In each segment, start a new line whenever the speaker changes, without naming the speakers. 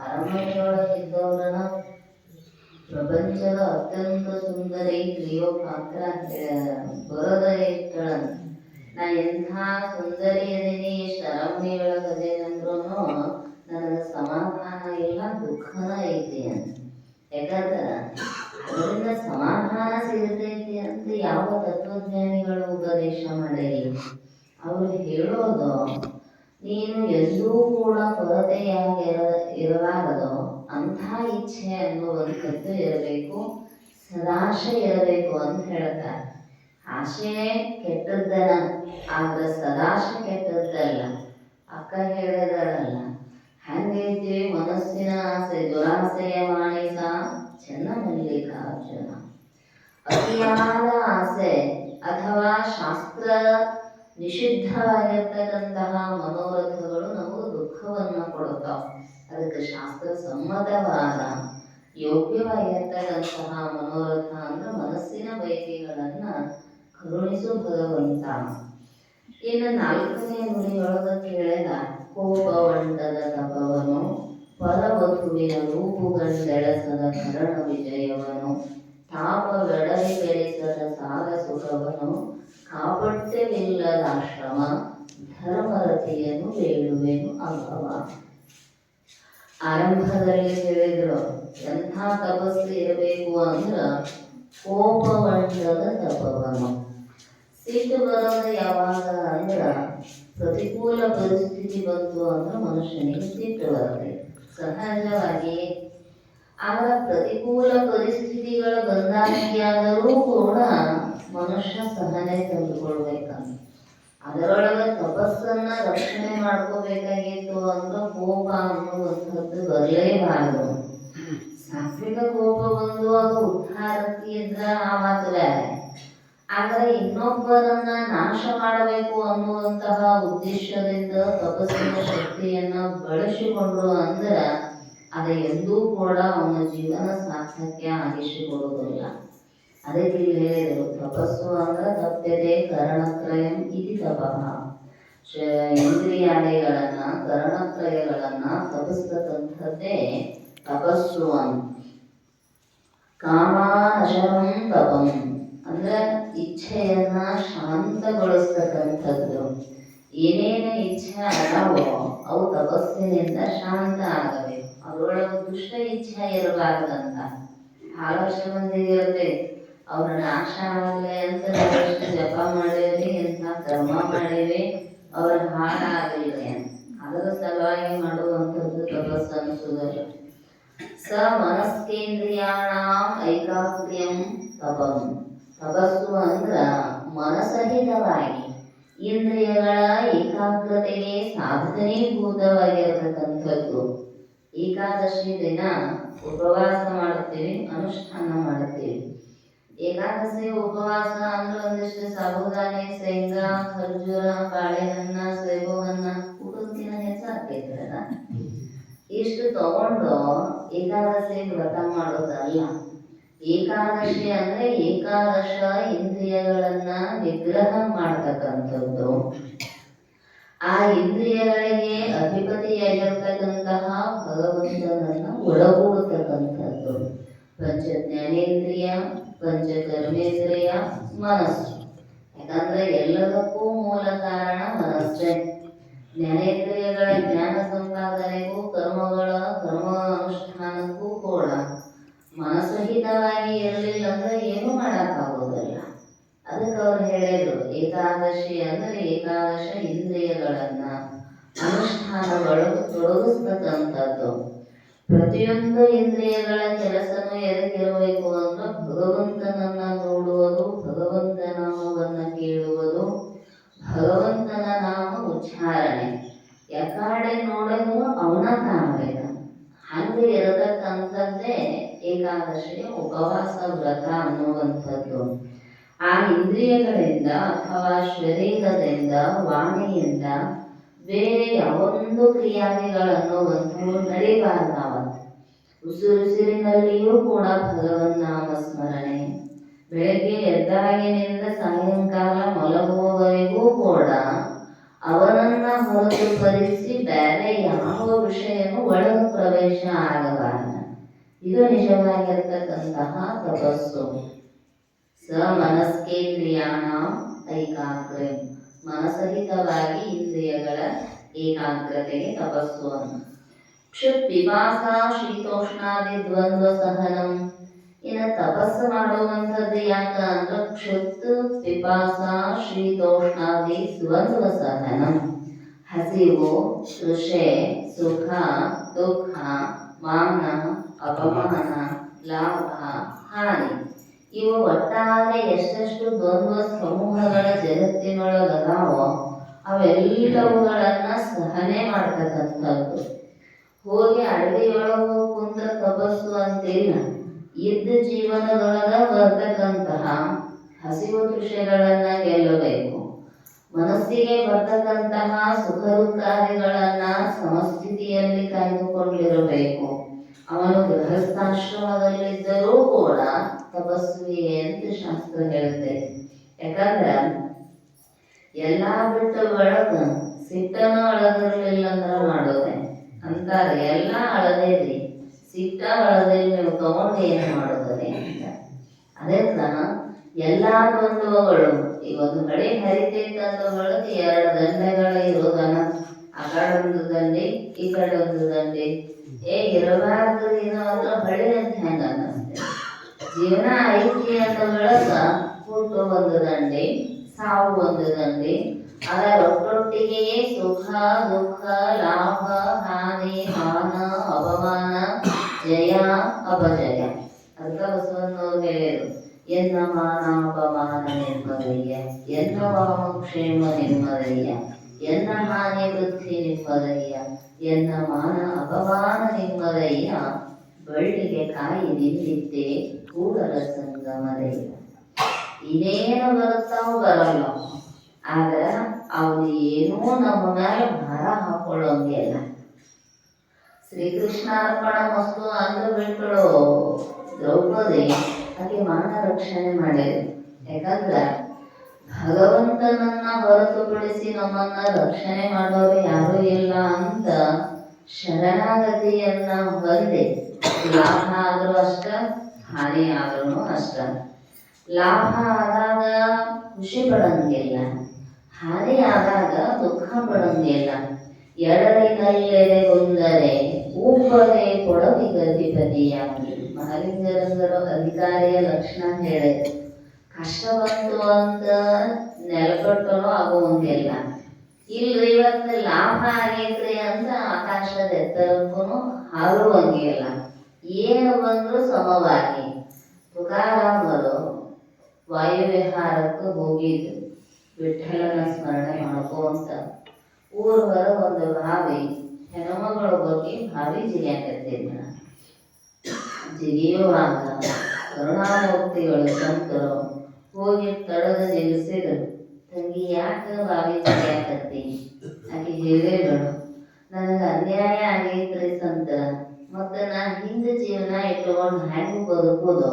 ಅರಮನೆಯೊಳಗಿದ್ದವರನ್ನ ಪ್ರಪಂಚದ ಅತ್ಯಂತ ಸುಂದರಿ ಕ್ಲಿಯೋಪಾತ್ರ ಬರದ ಇಟ್ಟಳಂತ. ನಾ ಎಂಥ ಸುಂದರಿ ಅದೀನಿ, ಎಷ್ಟು ಅರಮನೆಯೊಳಗದೇನಂದ್ರೂ ನನಗೆ ಸಮಾಧಾನ ಇಲ್ಲ, ದುಃಖನ ಐತಿ ಅಂತ. ಯಾಕಂದ್ರೆ ಅದರಿಂದ ಸಮಾಧಾನ ಸಿಗತೈತಿ ಅಂತ ಯಾವ ತತ್ವಜ್ಞಾನಿಗಳು ಉಪದೇಶ ಮಾಡಲಿ. ಅವರು ಹೇಳೋದು, ನೀನು ಎಲ್ಲೂ ಕೂಡ ಕೊರತೆಯಾಗಿರಲಾರದು ಅಂಥ ಇಚ್ಛೆ ಅನ್ನುವಂಥದ್ದು ಇರಬೇಕು, ಸದಾಶೆ ಇರಬೇಕು ಅಂತ ಹೇಳ್ತಾರೆ. ಆಶೆ ಕೆಟ್ಟದ್ದನ, ಆದ್ರೆ ಸದಾಶೆ ಕೆಟ್ಟದ್ದಲ್ಲ. ಅಕ್ಕ ಹೇಳಿದಳಲ್ಲ, ಹಂಗೈತಿ ಮನಸ್ಸಿನ ಆಸೆ, ದುರಾಸೆಯ ಮಾಣಿಸ ಚೆನ್ನ ಮಲ್ಲಿಕಾರ್ಜುನ. ಅತಿಯಾದ ಆಸೆ ಅಥವಾ ಶಾಸ್ತ್ರ ನಿಷಿದ್ಧವಾಗಿರ್ತಕ್ಕಂತಹ ಮನೋರಥಗಳು ನಮಗೆ ದುಃಖವನ್ನು ಕೊಡುತ್ತಾವೆ. ಅದಕ್ಕೆ ಶಾಸ್ತ್ರ ಸಮ್ಮತವಾದ ಯೋಗ್ಯವಾಗಿರ್ತಕ್ಕಂತಹ ಮನೋರಥ ಅಂದ್ರೆ ಮನಸ್ಸಿನ ಬಯಕೆಗಳನ್ನ ಕರುಣಿಸು ಭಗವಂತ. ಇನ್ನು 4ನೇ ನುಡಿಯೊಳಗ ಕೇಳಿದ, ಕೋಪವಂಟದ ತಪವನು ಫಲವಧುವಿನ ರೂಪುಗಂಡೆಳಸದ ಕರಣ ವಿಜಯವನು, ತಾಪವೆಡವಿ ಬೆಳೆಸದ ಸಾಲ ಸುಖವನು, ಕಾಪಟ್ಯವಿಲ್ಲದಾಶ್ರಮ ಧರ್ಮರತಿಯನ್ನು ಬೇಡುವೆನು ಅಭವ. ಆರಂಭದಲ್ಲಿ ಹೇಳಿದ್ರು ಎಂಥ ತಪಸ್ಸು ಇರಬೇಕು ಅಂದ್ರ ಕೋಪವಂಟದ ತಪವನು. ಸಿಟ್ಟು ಬರೋದು ಯಾವಾಗ ಅಂದ್ರ ಪ್ರತಿಕೂಲ ಪರಿಸ್ಥಿತಿ ಬಂತು ಅಂದ್ರೆ ಮನುಷ್ಯನಿಗೆ ಸಿಟ್ಟು ಬರುತ್ತೆ ಸಹಜವಾಗಿ. ಆಗ ಪ್ರತಿಕೂಲ ಪರಿಸ್ಥಿತಿಗಳು ಬಂದಾಗಿಯಾದರೂ ಕೂಡ ಮನುಷ್ಯ ಸಹನೆ ತಂದುಕೊಳ್ಬೇಕಂತ. ಅದರೊಳಗೆ ತಪಸ್ಸನ್ನ ರಕ್ಷಣೆ ಮಾಡ್ಕೋಬೇಕಾಗಿತ್ತು ಅಂದ್ರೆ ಕೋಪ ಅನ್ನುವಂಥದ್ದು ಬರಲೇಬಾರದು. ಸಾತ್ವಿಕ ಕೋಪ ಬಂದು ಅದು ಉದ್ಧಾರಕ್ಕೆ ಇದ್ರ ಆ ಮಾತು ಬೇರೆ. ಆದರೆ ಇನ್ನೊಬ್ಬರನ್ನ ನಾಶ ಮಾಡಬೇಕು ಅನ್ನುವಂತಹ ಉದ್ದೇಶದಿಂದ ತಪಸ್ಸಿನ ಶಕ್ತಿಯನ್ನ ಬಳಸಿಕೊಂಡ್ರು ಅಂದ್ರೆ ಅದು ಎಂದೂ ಕೂಡ ಅವನ ಜೀವನ ಸಾರ್ಥಕ್ಯ ಆಗಿಸಿಕೊಳ್ಳುವುದಿಲ್ಲ. ಅದಕ್ಕೆ ಇಲ್ಲಿ ಹೇಳಿದರು, ತಪಸ್ಸು ಅಂದ್ರೆ ತಪ್ಯತೆ ಕರಣತ್ರಯಂ ಇತಿ ತಪಃ. ಇಂದ್ರಿಯಾದಿಗಳನ್ನ ಕರಣತ್ರಯಗಳನ್ನ ತಪಸ್ತಕ್ಕಂಥದ್ದೇ ತಪಸ್ಸು ಅಂತ. ಕಾಮಾನಶರಂ ತಪಂ ಅಂದ್ರೆ ಇಚ್ಛೆಯನ್ನ ಶಾಂತಗೊಳಿಸ್ತಕ್ಕಂಥದ್ದು. ಏನೇನು ಇಚ್ಛೆ ಅದಾವೋ ಅವು ತಪಸ್ಸಿನಿಂದ ಶಾಂತ ಆಗಬೇಕು. ಅದರೊಳಗೆ ದುಷ್ಟ ಇಚ್ಛೆ ಇರಬಾರ್ದಂತ. ಬಹಳಷ್ಟು ಮಂದಿಗೆ ಇರ್ತೈತಿ, ಅವ್ರ ನಾಶ ಆಗಲಿ ಅಂತ ನಾವೆಷ್ಟು ಜಪ ಮಾಡೇವಿ, ಎಂಥ ಕರ್ಮ ಮಾಡೇವಿ, ಅವ್ರ ಹಾಳಾಗಲಿ ಅಂತ. ಅದರ ಸಲುವಾಗಿ ಮಾಡುವಂಥದ್ದು ತಪಸ್ಸು ಅನಿಸುವುದಿಲ್ಲ. ಸ ಮನಸ್ಕೇಂದ್ರಿಯಾಣಾಂ ಐಕಾಗ್ರ್ಯಂ ತಪಂ. ತಪಸ್ಸು ಅಂದ್ರ ಮನಸಹಿತವಾಗಿ ಇಂದ್ರಿಯಗಳ ಏಕಾಗ್ರತೆಗೆ ಸಾಧನೀಭೂತವಾಗಿರತಕ್ಕಂಥದ್ದು. ಏಕಾದಶಿ ದಿನ ಉಪವಾಸ ಮಾಡುತ್ತೀವಿ, ಅನುಷ್ಠಾನ ಮಾಡುತ್ತೀವಿ. ಏಕಾದಶಿ ಉಪವಾಸ ಅಂದ್ರೆ ಒಂದಿಷ್ಟು ಸಾಬುದಾನಿ, ಶೇಂಗಾ, ಖರ್ಜೂರ, ಬಾಳೆಹಣ್ಣ, ಸೇಬುಹಣ್ಣ ಊಟಕ್ಕಿಂತ ಹೆಚ್ಚಾಗ್ತೈತ್ರಲ್ಲ. ಇಷ್ಟು ತಗೊಂಡು ಏಕಾದಶಿ ವ್ರತ ಮಾಡೋದಲ್ಲ. ಏಕಾದಶಿ ಅಂದ್ರೆ ಏಕಾದಶ ಇಂದ್ರಿಯಗಳನ್ನ ನಿಗ್ರಹ ಮಾಡ್ತಕ್ಕಂಥದ್ದು. ಆ ಇಂದ್ರಿಯಗಳಿಗೆ ಅಧಿಪತಿಯಾಗಿರ್ತಕ್ಕಂತಹ ಭಗವಂತನನ್ನ ಒಳಗೂಡತಕ್ಕಂಥದ್ದು. ಪಂಚ ಜ್ಞಾನೇಂದ್ರಿಯ, ಪಂಚಕರ್ಮೇಂದ್ರಿಯ, ಮನಸ್ಸು. ಯಾಕಂದ್ರೆ ಎಲ್ಲದಕ್ಕೂ ಮೂಲ ಕಾರಣ ಮನಸ್ಸೇ. ಜ್ಞಾನೇಂದ್ರಿಯಗಳ ಜ್ಞಾನ ಸಂಪಾದನೆಗೂ ಕರ್ಮಗಳ ಕರ್ಮ ಅನುಷ್ಠಾನಕ್ಕೂ ಕೂಡ ಮನಸ್ಸಹಿತವಾಗಿ ಇರಲಿಲ್ಲ ಅಂದ್ರೆ ಏನು ಮಾಡಕ್ಕಾಗೋದಿಲ್ಲ. ಅದಕ್ಕೆ ಅವ್ರು ಹೇಳಿದ್ರು, ಏಕಾದಶಿ ಅಂದ್ರೆ ಏಕಾದಶ ಇಂದ್ರಿಯಗಳನ್ನ ಅನುಷ್ಠಾನಗಳು ತೊಡಗಿಸ್ತಕ್ಕಂಥದ್ದು. ಪ್ರತಿಯೊಂದು ಇಂದ್ರಿಯಗಳ ಕೆಲಸನೂ ಎದಕ್ಕಿರಬೇಕು ಅಂದ್ರೆ ಭಗವಂತನನ್ನ ನೋಡುವುದು, ಭಗವಂತನ ನಾಮವನ್ನ ಕೇಳುವುದು, ಭಗವಂತನ ನಾಮ ಉಚ್ಚಾರಣೆ. ಯಾಕಡೆ ನೋಡಿದ್ರು ಅವನ ಕಾಣಬೇಕು. ಹಂಗೆ ಇರತಕ್ಕಂಥದ್ದೇ ಏಕಾದಶಿಯ ಉಪವಾಸ ವ್ರತ ಅನ್ನುವಂಥದ್ದು. ಆ ಇಂದ್ರಿಯಗಳಿಂದ ಅಥವಾ ಶರೀರದಿಂದ, ವಾಣಿಯಿಂದ ಬೇರೆ ಯಾವೊಂದು ಕ್ರಿಯಾದಿಗಳನ್ನುವಂಥವು ನಡಿಬಾರ್ದಾವತ್ತು. ಉಸಿರುಸಿರಿನಲ್ಲಿಯೂ ಕೂಡ ಭಗವನ್ ನಾಮ ಸ್ಮರಣೆ. ಬೆಳಗ್ಗೆ ಎದ್ದಾಗಿನಿಂದ ಸಾಯಂಕಾಲ ಮಲಗುವವರೆಗೂ ಕೂಡ ಅವನನ್ನ ಹೊರತುಪಡಿಸಿ ಬೇರೆ ಯಾವ ವಿಷಯನೂ ಒಳಗೆ ಪ್ರವೇಶ ಆಗಬಾರದು. ಇದು ನಿಜವಾಗಿರ್ತಕ್ಕಂತಹ ತಪಸ್ಸು. ಸ ಮನಸ್ಕೇಂದ್ರಿಯಾಣ ಐಕಾಗ್ರ, ಮನಸಹಿತವಾಗಿ ಇಂದ್ರಿಯಗಳ ಏಕಾಗ್ರತೆಗೆ ತಪಸ್ಸು ಅಂತ. ಕ್ಷುತ್ ಪಿಪಾಸ ಶೀತೋಷ್ಣಾದಿ ದ್ವಂದ್ವ ಸಹನಂ. ಇನ್ನು ತಪಸ್ಸು ಮಾಡುವಂಥದ್ದು ಯಾಕ ಅಂದ್ರೆ ಕ್ಷುತ್ ಪಿಪಾಸ ಶೀತೋಷ್ಣಾದಿ ದ್ವಂದ್ವ ಸಹನಂ. ಹಸಿವು, ತೃಷೆ, ಸುಖ, ದುಃಖ, ಮಾನ, ಅಪಮಾನ, ಲಾಭ, ಹಾನಿ, ಇವು ಒಟ್ಟಾರೆ ಎಷ್ಟೆಷ್ಟು ದ್ವಂದ್ವ ಸಮೂಹಗಳ ಜಗತ್ತಿನೊಳಗದಾವೋ ಅವೆಲ್ಲವುಗಳನ್ನ ಸಹನೆ ಮಾಡ್ತಕ್ಕಂಥದ್ದು. ಹೋಗಿ ಅಡವಿಯೊಳಗೂ ಕುಂತ ತಪಸ್ಸು ಅಂತಿಲ್ಲ. ಇದ್ದ ಜೀವನದೊಳಗ ಬರ್ತಕ್ಕಂತಹ ಹಸಿವು ತೃಷೆಗಳನ್ನ ಗೆಲ್ಲಬೇಕು. ಮನಸ್ಸಿಗೆ ಬರ್ತಕ್ಕಂತಹ ಸುಖ ದುಃಖಾದಿಗಳನ್ನ ಸಮಸ್ಥಿತಿಯಲ್ಲಿ ಕಾಯ್ದುಕೊಂಡಿರಬೇಕು. ಅವನು ಗೃಹಸ್ಥಾಶ್ರಮದಲ್ಲಿದ್ದರೂ ಕೂಡ ತಪಸ್ವಿಯೇ ಅಂತ ಶಾಸ್ತ್ರ ಹೇಳುತ್ತೆ. ಯಾಕಂದ್ರೆ ಎಲ್ಲಾ ಬಿಟ್ಟು ಬೆಳಕ ಸಿಟ್ಟನ ಅಳದಿರ್ಲಿಲ್ಲ ಅಂದ್ರ ಮಾಡೋದೆ ಅಂತಾರೆ. ಎಲ್ಲ ಅಳದೇರಿ ಸಿಟ್ಟ ಅಳದೇ ನೀವು ತಗೊಂಡು ಏನು ಮಾಡೋದನೆ ಅಂತ. ಅದೇ ತನ ಎಲ್ಲಾ ದ್ವಂದ್ವಗಳು, ಈಗ ಒಂದು ಮಳೆ ಹರಿತೈತೆ ಅಂತ ಬೆಳಗ್ಗೆ ಎರಡು ದಂಡೆಗಳು ಇರೋದನ, ಆ ಕಡೆ ಒಂದು ದಂಡೆ ಈ ಕಡೆ ಒಂದು ದಂಡೆ. ಇರಬಾರ್ದು ಏನೋ ಅಂದ್ರೆ ಹೊಳೆ ಅಂತ ಹೆಂಗ ಅನ್ನಿಸ್ತೇವೆ. ಜೀವನ ಐತಿ ಅಂತ ಬೆಳಕ ಹುಟ್ಟು ಒಂದು ದಂಡೆ, ಸಾವು ಒಂದು ದಂಡೆ. ಅದರ ಒಟ್ಟೊಟ್ಟಿಗೆ ಸುಖ ದುಃಖ, ಲಾಭ ಹಾನಿ, ಮಾನ ಅಪಮಾನ, ಜಯ ಅಪಜಯ. ಅದಕ್ಕೆ ಬಸವಣ್ಣವ್ರು ಹೇಳಿದರು, ಎನ್ನ ಮಾನ ಅಪಮಾನ ನೆಮ್ಮದಯ್ಯ, ಎನ್ನ ವಾಮಕ್ಷೇಮ ನೆಮ್ಮದಯ್ಯ, ಎನ್ನ ಹಾನಿ ವೃದ್ಧಿ ನೆಮ್ಮದಯ್ಯ, ಎನ್ನ ಮಾನ ಅಪಮಾನ ನೆಮ್ಮದಯ್ಯ, ಬಳ್ಳಿಗೆ ಕಾಯಿ ನಿಂದಿದ್ದೆ ಕೂಡಲ ಸಂಗಮದಯ್ಯ. ಇನ್ನೇನು ಬರುತ್ತಾವು ಬರಲ್ಲ, ಆದ್ರೆ ಅವು ಏನೂ ನಮ್ಮ ಮೇಲೆ ಭಾರ ಹಾಕೊಳ್ಳೋಂಗಿಲ್ಲ. ಶ್ರೀಕೃಷ್ಣಾರ್ಪಣ ಮಸ್ತು ಅಂದ್ರ ಬಿಟ್ಟಳು ದ್ರೌಪದಿ ಆಕೆ ಮಾನ ರಕ್ಷಣೆ ಮಾಡಿದ್ರು. ಯಾಕಂದ್ರೆ ಭಗವಂತನನ್ನ ಹೊರತುಪಡಿಸಿ ನಮ್ಮನ್ನ ರಕ್ಷಣೆ ಮಾಡೋರು ಯಾರೂ ಇಲ್ಲ ಅಂತ ಶರಣಾಗತಿಯನ್ನ ಹೊಂದಿ ಲಾಭ ಆದ್ರೂ ಅಷ್ಟ, ಹಾನಿ ಆದ್ರೂ ಅಷ್ಟ. ಲಾಭ ಆದಾಗ ಖುಷಿ ಪಡಂಗಿಲ್ಲ, ಹಾನಿ ಆದಾಗ ದುಃಖ ಪಡಂಗಿಲ್ಲ. ಎಡರಿನಲ್ಲೆಡೆಗೊಂದರೆ ಊಪದೆ ಕೊಡವಿಗತಿಪತಿಯಾಗಿ. ಮಹಾಲಿಂಗರಂಗರು ಅಧಿಕಾರಿಯ ಲಕ್ಷಣ ಹೇಳಿದ್ರು. ಕಷ್ಟ ಬಂತು ಅಂತ ನೆಲಕಟ್ಟಲು ಆಗುವಂಗಿಲ್ಲ. ಇಲ್ರಿ ಇವತ್ತು ಲಾಭ ಆಗೈತ್ರಿ ಅಂತ ಆಕಾಶದ ಎತ್ತರಕ್ಕೂ ಹಾರುವಂಗಿಲ್ಲ. ಏನು ಬಂದ್ರು ಸಮವಾಗಿ. ತುಕಾರಾಮರು ವಾಯುವಿಹಾರಕ್ಕೆ ಹೋಗಿದ್ರು ವಿಠ್ಠಲನ ಸ್ಮರಣೆ ಮಾಡ್ಕೊಂತ. ಊರ ಹೊರ ಒಂದು ಬಾವಿ, ಹೆಣ್ಮಗಳು ಹೋಗಿ ಬಾವಿ ಜಿಗಿಯಾಕತ್ತಿದ್ದ. ಜಿಗಿಯುವಾಗ ಕರುಣಾಮೂರ್ತಿಗಳು ಸಂತರು ಹೋಗಿ ತಡದ ನಿಲ್ಲಿಸಿದ್ರು. ತಂಗಿ ಯಾಕೆ ಬಾವಿ ಜಿಗಿಯಾಕತ್ತಿ? ಆಕೆ ಹೇಳಿದಳು, ನನಗೆ ಅನ್ಯಾಯ ಆಗೈತ್ರಿ ಸಂತರ, ಮತ್ತೆ ನಾ ಹಿಂದೆ ಜೀವನ ಇಟ್ಕೊಂಡು ಹೆಂಗೆ ಬದುಕೋದು?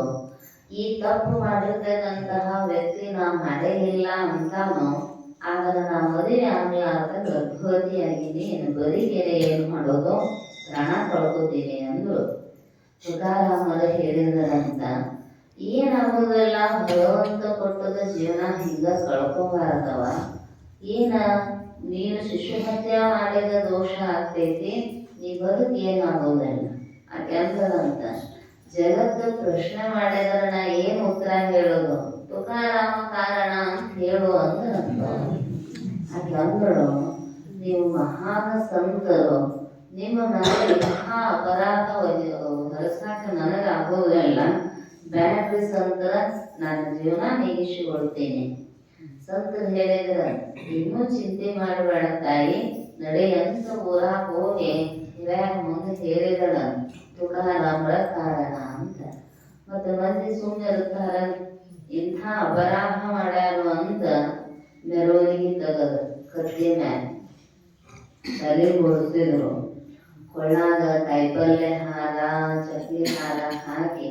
ಈ ತಪ್ಪು ಮಾಡಿರ್ತಕ್ಕಂತಹ ವ್ಯಕ್ತಿ ನಾ ಮಾಡೇ ಇಲ್ಲ ಅಂತಾನು, ಆದ್ರೆ ನಾ ಮದುವೆ ಆಗ್ಲಾರ್ದ ಗರ್ಭವತಿಯಾಗಿನಿ, ಏನು ಬರೀಗೆರೆ ಏನು ಮಾಡೋದು, ಪ್ರಾಣ ಕಳ್ಕೋತೀನಿ ಅಂದ್ರು. ತುಕಾರಾಮರು ಹೇಳಿದ್ರಂತ, ಏನಾಗೋದಿಲ್ಲ, ಭಗವಂತ ಕೊಟ್ಟದ ಜೀವನ ಹಿಂಗ ಕಳ್ಕೋಬಾರದವ. ಏನ ನೀನು ಶಿಶು ಹತ್ಯೆ ಮಾಡಿದ ದೋಷ ಆಗ್ತೈತಿ, ನೀ ಬದುಕು ಏನಾಗೋದಿಲ್ಲ ಯಾಕಂದ್ರಂತ. ಜಗತ್ತು ಪ್ರಶ್ನೆ ಮಾಡಿದ್ರೆ ನಾ ಏನು ಉತ್ತರ ಹೇಳೋದು? ತುಕಾರಾಮ ಕಾರಣ ಅಂತ ಹೇಳು ಅಂದ್ರಂತ. ಆಕೆ ಅಂದಳು, ನೀವು ಮಹಾನ ಸಂತರು, ನಿಮ್ಮ ಮೇಲೆ ಮಹಾ ಅಪರಾಧ ಹೊರಸಾಕ ನನಗೆ ಆಗೋದಿಲ್ಲ. ಬ್ಯಾಟ್ರಿ ಸಂತರ ನನ್ನ ಜೀವನ ನೀಗಿಸಿಕೊಳ್ತೇನೆ. ಸಂತರು ಹೇಳಿದ್ರ, ಇನ್ನೂ ಚಿಂತೆ ಮಾಡಬೇಡ ತಾಯಿ, ನಡೆಯಂತ ಊರಾಗ ಹೋಗಿ ಹಿರಿಯಾಗ ಮುಂದೆ ಹೇಳಿದಳ ತುಕಾರಾಮರ ಕಾರಣ ಅಂತ. ಮತ್ತೆ ಮಂದಿ ಸುಮ್ಮನೆ ಇರ್ತಾರ, ಇಂಥ ಅಪರಾಧ ಮಾಡ್ಯಾರು ಅಂತ ಮೆರವಣಿಗೆ ತೆಗದು ಕತ್ತಿ ಮ್ಯಾಲ ತಲೆ ಓಡಿಸಿದ್ರು. ಕೊಳ್ಳಾಗ ಕಾಯಿಪಲ್ಯ ಹಾರ ಚಕ್ಲಿ ಹಾರ ಹಾಕಿ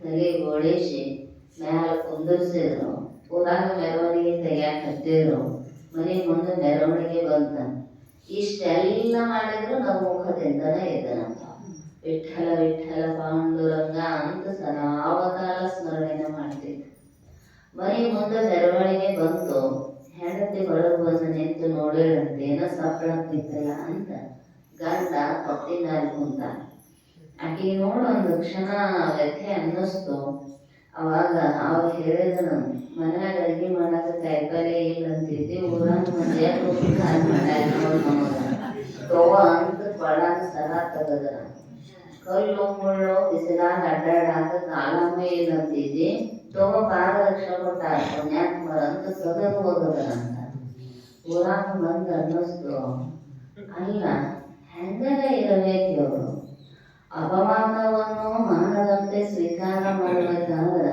ತಲೆ ಓಡಿಸಿ ಮ್ಯಾಲ ಕುಂದಿರ್ಸಿದ್ರು. ಊರಾಗ ಮೆರವಣಿಗೆ ತೆಗ್ಯಾಕ ಹತ್ತಿದ್ರು. ಮನೆ ಮುಂದೆ ಮೆರವಣಿಗೆ ಬಂತ. ಇಷ್ಟೆಲ್ಲ ಮಾಡಿದ್ರು ನಮ್ಮ ಮುಖದಿಂದನೇ ಎದ್ದನಂತ. ವಿಠಲ ವಿಠಲ ಪಾಂಡುರಂಗ ಅಂತ ಸದಾವಕಾಲ ಸ್ಮರಣೆನ ಮಾಡ್ತಿದ್ದ. ಮನೆ ಮುಂದೆ ಮೆರವಣಿಗೆ ಬಂತು. ಹೆಂಡತಿ ಹೊರಗೆ ಬಂದು ನಿಂತು ನೋಡಿಳಂತೆ, ಏನೋ ಸಪ್ಪಳಾಗ್ತಿತ್ತಲ್ಲ ಅಂತ. ಗಂಡ ಕತ್ತಿ ಮ್ಯಾಲ ಕುಂತ. ಆಕೆ ನೋಡು ಒಂದು ಕ್ಷಣ ವ್ಯಥೆ ಅನ್ನಿಸ್ತು. ಅವಾಗ ಹೇಳಿದನು, ಮನ್ಯಾಗ ಅಡಿಗೆ ಮಾಡಾಕ ಕಾಯಿಪಲ್ಲೆ ಇಲ್ಲ ಅಂತಿದ್ದಿ, ಊರಾಗ ಮಂದಿ ಕಾಲ್ ಮಾಡ್ಯಾರ ನೋಡ್ ನಮಗ ತಗೋ ಅಂತ ಕೊಳಾಗ ಸರ ತೆಗದ. ಕಲ್ಲು ಮುಳ್ಳು ಬಿಸಿಲಾಗ ಅಡ್ಡಾಡಾಕ ಕಾಲಮ್ಮ ಇಲ್ಲ ಅಂತಿದ್ದಿ, ತಗೋ ಪಾದರಕ್ಷೆ ಕೊಟ್ಟಾರ ಪುಣ್ಯಾತ್ಮರ ಅಂತ ಸದನ ಹೋಗದನಂತ. ಊರಾಗ ಬಂದು ಅನ್ನಿಸ್ತು, ಅಲ್ಲ ಹೆಂಗರ ಇರಬೇಕು ಅವರು. ಅಪಮಾನವನ್ನು ಮಾನದಂತೆ ಸ್ವೀಕಾರ ಮಾಡಬೇಕಾದ್ರೆ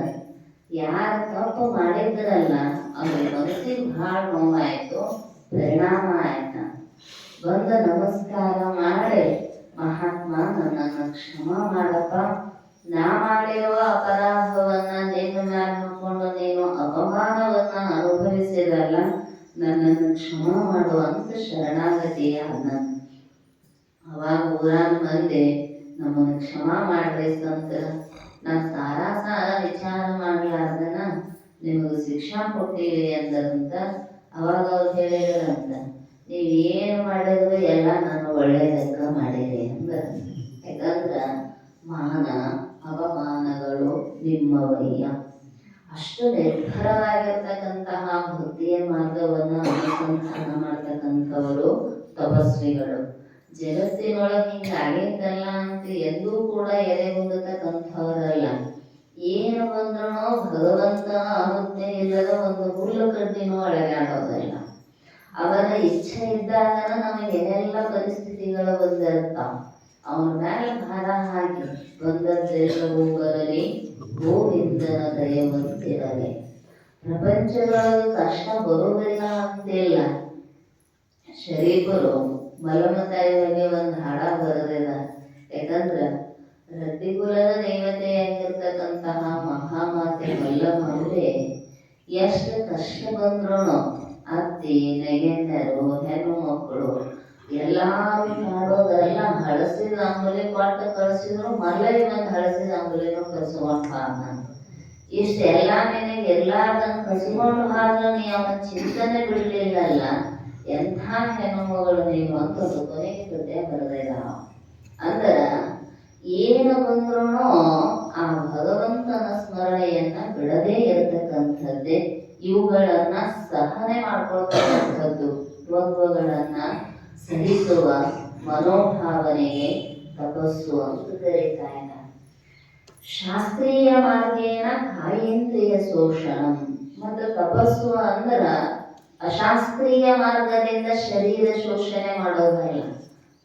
ಯಾರು ತಪ್ಪು ಮಾಡಿದ್ರಲ್ಲ ಅವ್ರ ಮನಸ್ಸಿಗೆ ಭಾಳ ನೋವಾಯಿತು, ಪರಿಣಾಮ ಆಯ್ತ. ಬಂದ ನಮಸ್ಕಾರ ಮಾಡಿ, ಮಹಾತ್ಮ ನನ್ನನ್ನು ಕ್ಷಮಾ ಮಾಡಪ್ಪ, ನಾ ಮಾಡಿರುವ ಅಪರಾಧವನ್ನ ನಿನ್ನ ಮ್ಯಾಲ ಹಾಕೊಂಡು ನೀನು ಅಪಮಾನವನ್ನ ಅನುಭವಿಸಿದಲ್ಲ, ನನ್ನನ್ನು ಕ್ಷಮಾ ಮಾಡುವಂತ ಶರಣಾಗತಿಯ ಅನ್ನ. ಅವಾಗ ಊರಾನ ಮಂದಿ ನಮ್ಮನ್ನು ಕ್ಷಮಾ ಮಾಡ್ರಿ ಸಂತರ, ನಾ ಸಾರ ವಿಚಾರ ಮಾಡ್ಲಾರ್ದನ ನಿಮಗೆ ಶಿಕ್ಷಾ ಕೊಟ್ಟಿವಿ ಅಂದರಂತ. ಅವಾಗ ಅವ್ರು ಹೇಳಿದ್ರಂತ, ನೀವು ಏನು ಮಾಡಿದ್ರು ಎಲ್ಲ ನಾನು ಒಳ್ಳೆಯದಕ್ಕ ಮಾಡಿರಿ ಅಂದ. ಯಾಕಂದ್ರ ಮಾನ ಅವಮಾನಗಳು ನಿಮ್ಮವಯ್ಯ. ಅಷ್ಟು ನಿರ್ಭರವಾಗಿರ್ತಕ್ಕಂತಹ ಭಕ್ತಿಯ ಮಾರ್ಗವನ್ನು ಅನುಸಂಧಾನ ಮಾಡ್ತಕ್ಕಂಥವರು ತಪಸ್ವಿಗಳು. ಜಗತ್ತಿನೊಳಗೆ ಹಿಂಗಾಗಿದ್ದಲ್ಲ ಅಂತ ಎಂದೂ ಕೂಡ ಎದೆಗುಂದತಕ್ಕಂಥವರಲ್ಲ. ಏನು ಬಂದ್ರೂ ಭಗವಂತ ಆಜ್ಞೆ ಇಲ್ಲದ ಒಂದು ಹುಲ್ಲು ಕಡ್ಡಿನೂ ಅಳಗಾಡೋದಲ್ಲ. ಅವರ ಇಚ್ಛೆ ಇದ್ದಾಗ ನಮಗೆ ಏನೆಲ್ಲ ಪರಿಸ್ಥಿತಿಗಳು ಬಂದಿರ್ತಾವ. ಅವನ ಮೇಲೆ ಭಾರ ಹಾಕಿ ಬಂದದ್ದೆಲ್ಲವೂ ಬರಲಿ, ಗೋವಿಂದನ ದಯವಂತಿರಲಿ. ಪ್ರಪಂಚದೊಳಗೆ ಕಷ್ಟ ಬರುವುದಿಲ್ಲ ಅಂತಿಲ್ಲ. ಶರೀಫರು ಮಲಮತಾಯಿಗೆ ಒಂದು ಹಾಡ ಬರೆದಿದ. ಯಾಕಂದ್ರ ರತಿಕುಲದ ದೇವತೆಯಾಗಿರ್ತಕ್ಕಂತಹ ಮಹಾಮಾತೆ ಮಲ್ಲಮ್ಮಂದ್ರೆ ಎಷ್ಟು ಕಷ್ಟ ಬಂದ್ರು ಅತ್ತಿ ನೆಗೆಂದರು ಹೆಣ್ಣು ಮಕ್ಕಳು ಎಲ್ಲಾರು ಮಾಡೋದೆಲ್ಲ ಹಳಸಿದ ಅಂಬಲಿ ಕೊಟ್ಟು ಕಳಿಸಿದ್ರು. ಮಲ್ಲಯ್ಯ ಒಂದು ಹಳಸಿದ ಅಂಬಲಿನೂ ಕಳ್ಸ್ಕೊಂಡ್ ಹಾಗ. ಇಷ್ಟೆಲ್ಲ ನಿನಗೆ ಎಲ್ಲಾರ್ದನ್ನು ಕಳ್ಸ್ಕೊಂಡು ಹಾಗೆ ನೀ ಅವನ ಚಿಂತನೆ ಬಿಡ್ಲಿಲ್ಲಲ್ಲ, ಎಂಥ ಹೆಣ್ಣು ಮಗಳು ನೀವು ಅಂತ ಕೊನೆಗೆ ಹೃದಯ ಬರದಿಲ್ಲ. ಅಂದ್ರ ಏನು ಬಂದ್ರೂ ಆ ಭಗವಂತನ ಸ್ಮರಣೆಯನ್ನ ಬಿಡದೇ ಇರತಕ್ಕಂಥದ್ದೇ. ಇವುಗಳನ್ನ ಸಹನೆ ಮಾಡ್ಕೊಳ್ತಕ್ಕಂಥದ್ದು, ದ್ವಂದ್ವಗಳನ್ನ ಸಹಿಸುವ ಮನೋಭಾವನೆಗೆ ತಪಸ್ಸು ಅಂತ ಕರೀತಾ ಇದ್ದಾರೆ. ಶಾಸ್ತ್ರೀಯ ಮಾರ್ಗೇನ ಕಾಯೇಂದ್ರಿಯ ಶೋಷಣ. ಮತ್ತು ತಪಸ್ಸು ಅಂದ್ರ ಅಶಾಸ್ತ್ರೀಯ ಮಾರ್ಗದಿಂದ ಶರೀರ ಶೋಷಣೆ ಮಾಡೋದಲ್ಲ.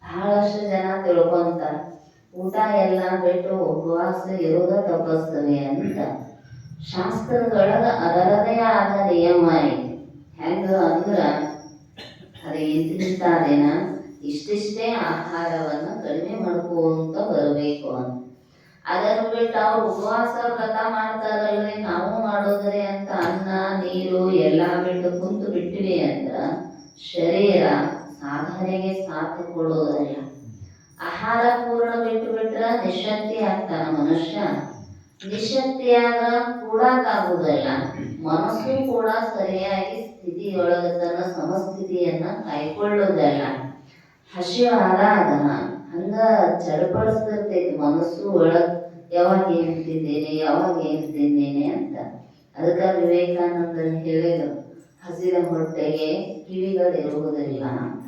ಬಹಳಷ್ಟು ಜನ ತಿಳ್ಕೊಂತಾರೆ ಊಟ ಎಲ್ಲ ಬಿಟ್ಟು ಉಪವಾಸ ಇರೋದ ತಪಸ್ಸವೆ ಅಂತ. ಶಾಸ್ತ್ರದೊಳಗ ಅದರದೇ ಆದ ನಿಯಮ ಐತಿ. ಹೆಂಗ ಅಂದ್ರ ಅದು ಇಂತಿಂತ ದಿನ ಇಷ್ಟಿಷ್ಟೇ ಆಹಾರವನ್ನು ಕಡಿಮೆ ಮಾಡ್ಕೋಂತ ಬರಬೇಕು ಅಂತ. ಅದನ್ನು ಬಿಟ್ಟು ಅವ್ರು ಉಪವಾಸ ವ್ರತ ಮಾಡ್ತಾರಲ್ರಿ ನಾವು ಮಾಡೋದ್ರಿ ಅಂತ ಅನ್ನ ನೀರು ಎಲ್ಲ ಬಿಟ್ಟು ಕುಂತು ಬಿಟ್ಟಿವಿ ಅಂದ್ರ ಶರೀರ ಸಾಧನೆಗೆ ಸಾಥ್ ಕೊಡೋದಲ್ಲ. ಆಹಾರ ಪೂರ್ಣ ಬಿಟ್ಟು ಬಿಟ್ರ ನಿಶಕ್ತಿ ಆಗ್ತಾನ ಮನುಷ್ಯ. ನಿಶಕ್ತಿಯಾಗ ಕೂಡಕ್ಕಾಗುದಲ್ಲ, ಮನಸ್ಸು ಕೂಡ ಸರಿಯಾಗಿ ಸ್ಥಿತಿಯೊಳಗ ತನ್ನ ಸಮಸ್ಥಿತಿಯನ್ನ ಕಾಯ್ಕೊಳ್ಳೋದಲ್ಲ. ಹಸಿವಾದಾಗ ಹಂಗ ಚಡಪಡಿಸ್ತಿರ್ತೈತಿ ಮನಸ್ಸು ಒಳಗ್, ಯಾವಾಗ ಏನ್ ತಿಂದೇನೆ ಯಾವಾಗ ಏನ್ ತಿಂದೇನೆ ಅಂತ. ಅದಕ್ಕ ವಿವೇಕಾನಂದರು ಹೇಳಿದರು, ಹಸಿದ ಹೊಟ್ಟೆಗೆ ಕಿವಿಗಳಿರುವುದಿಲ್ಲ ಅಂತ.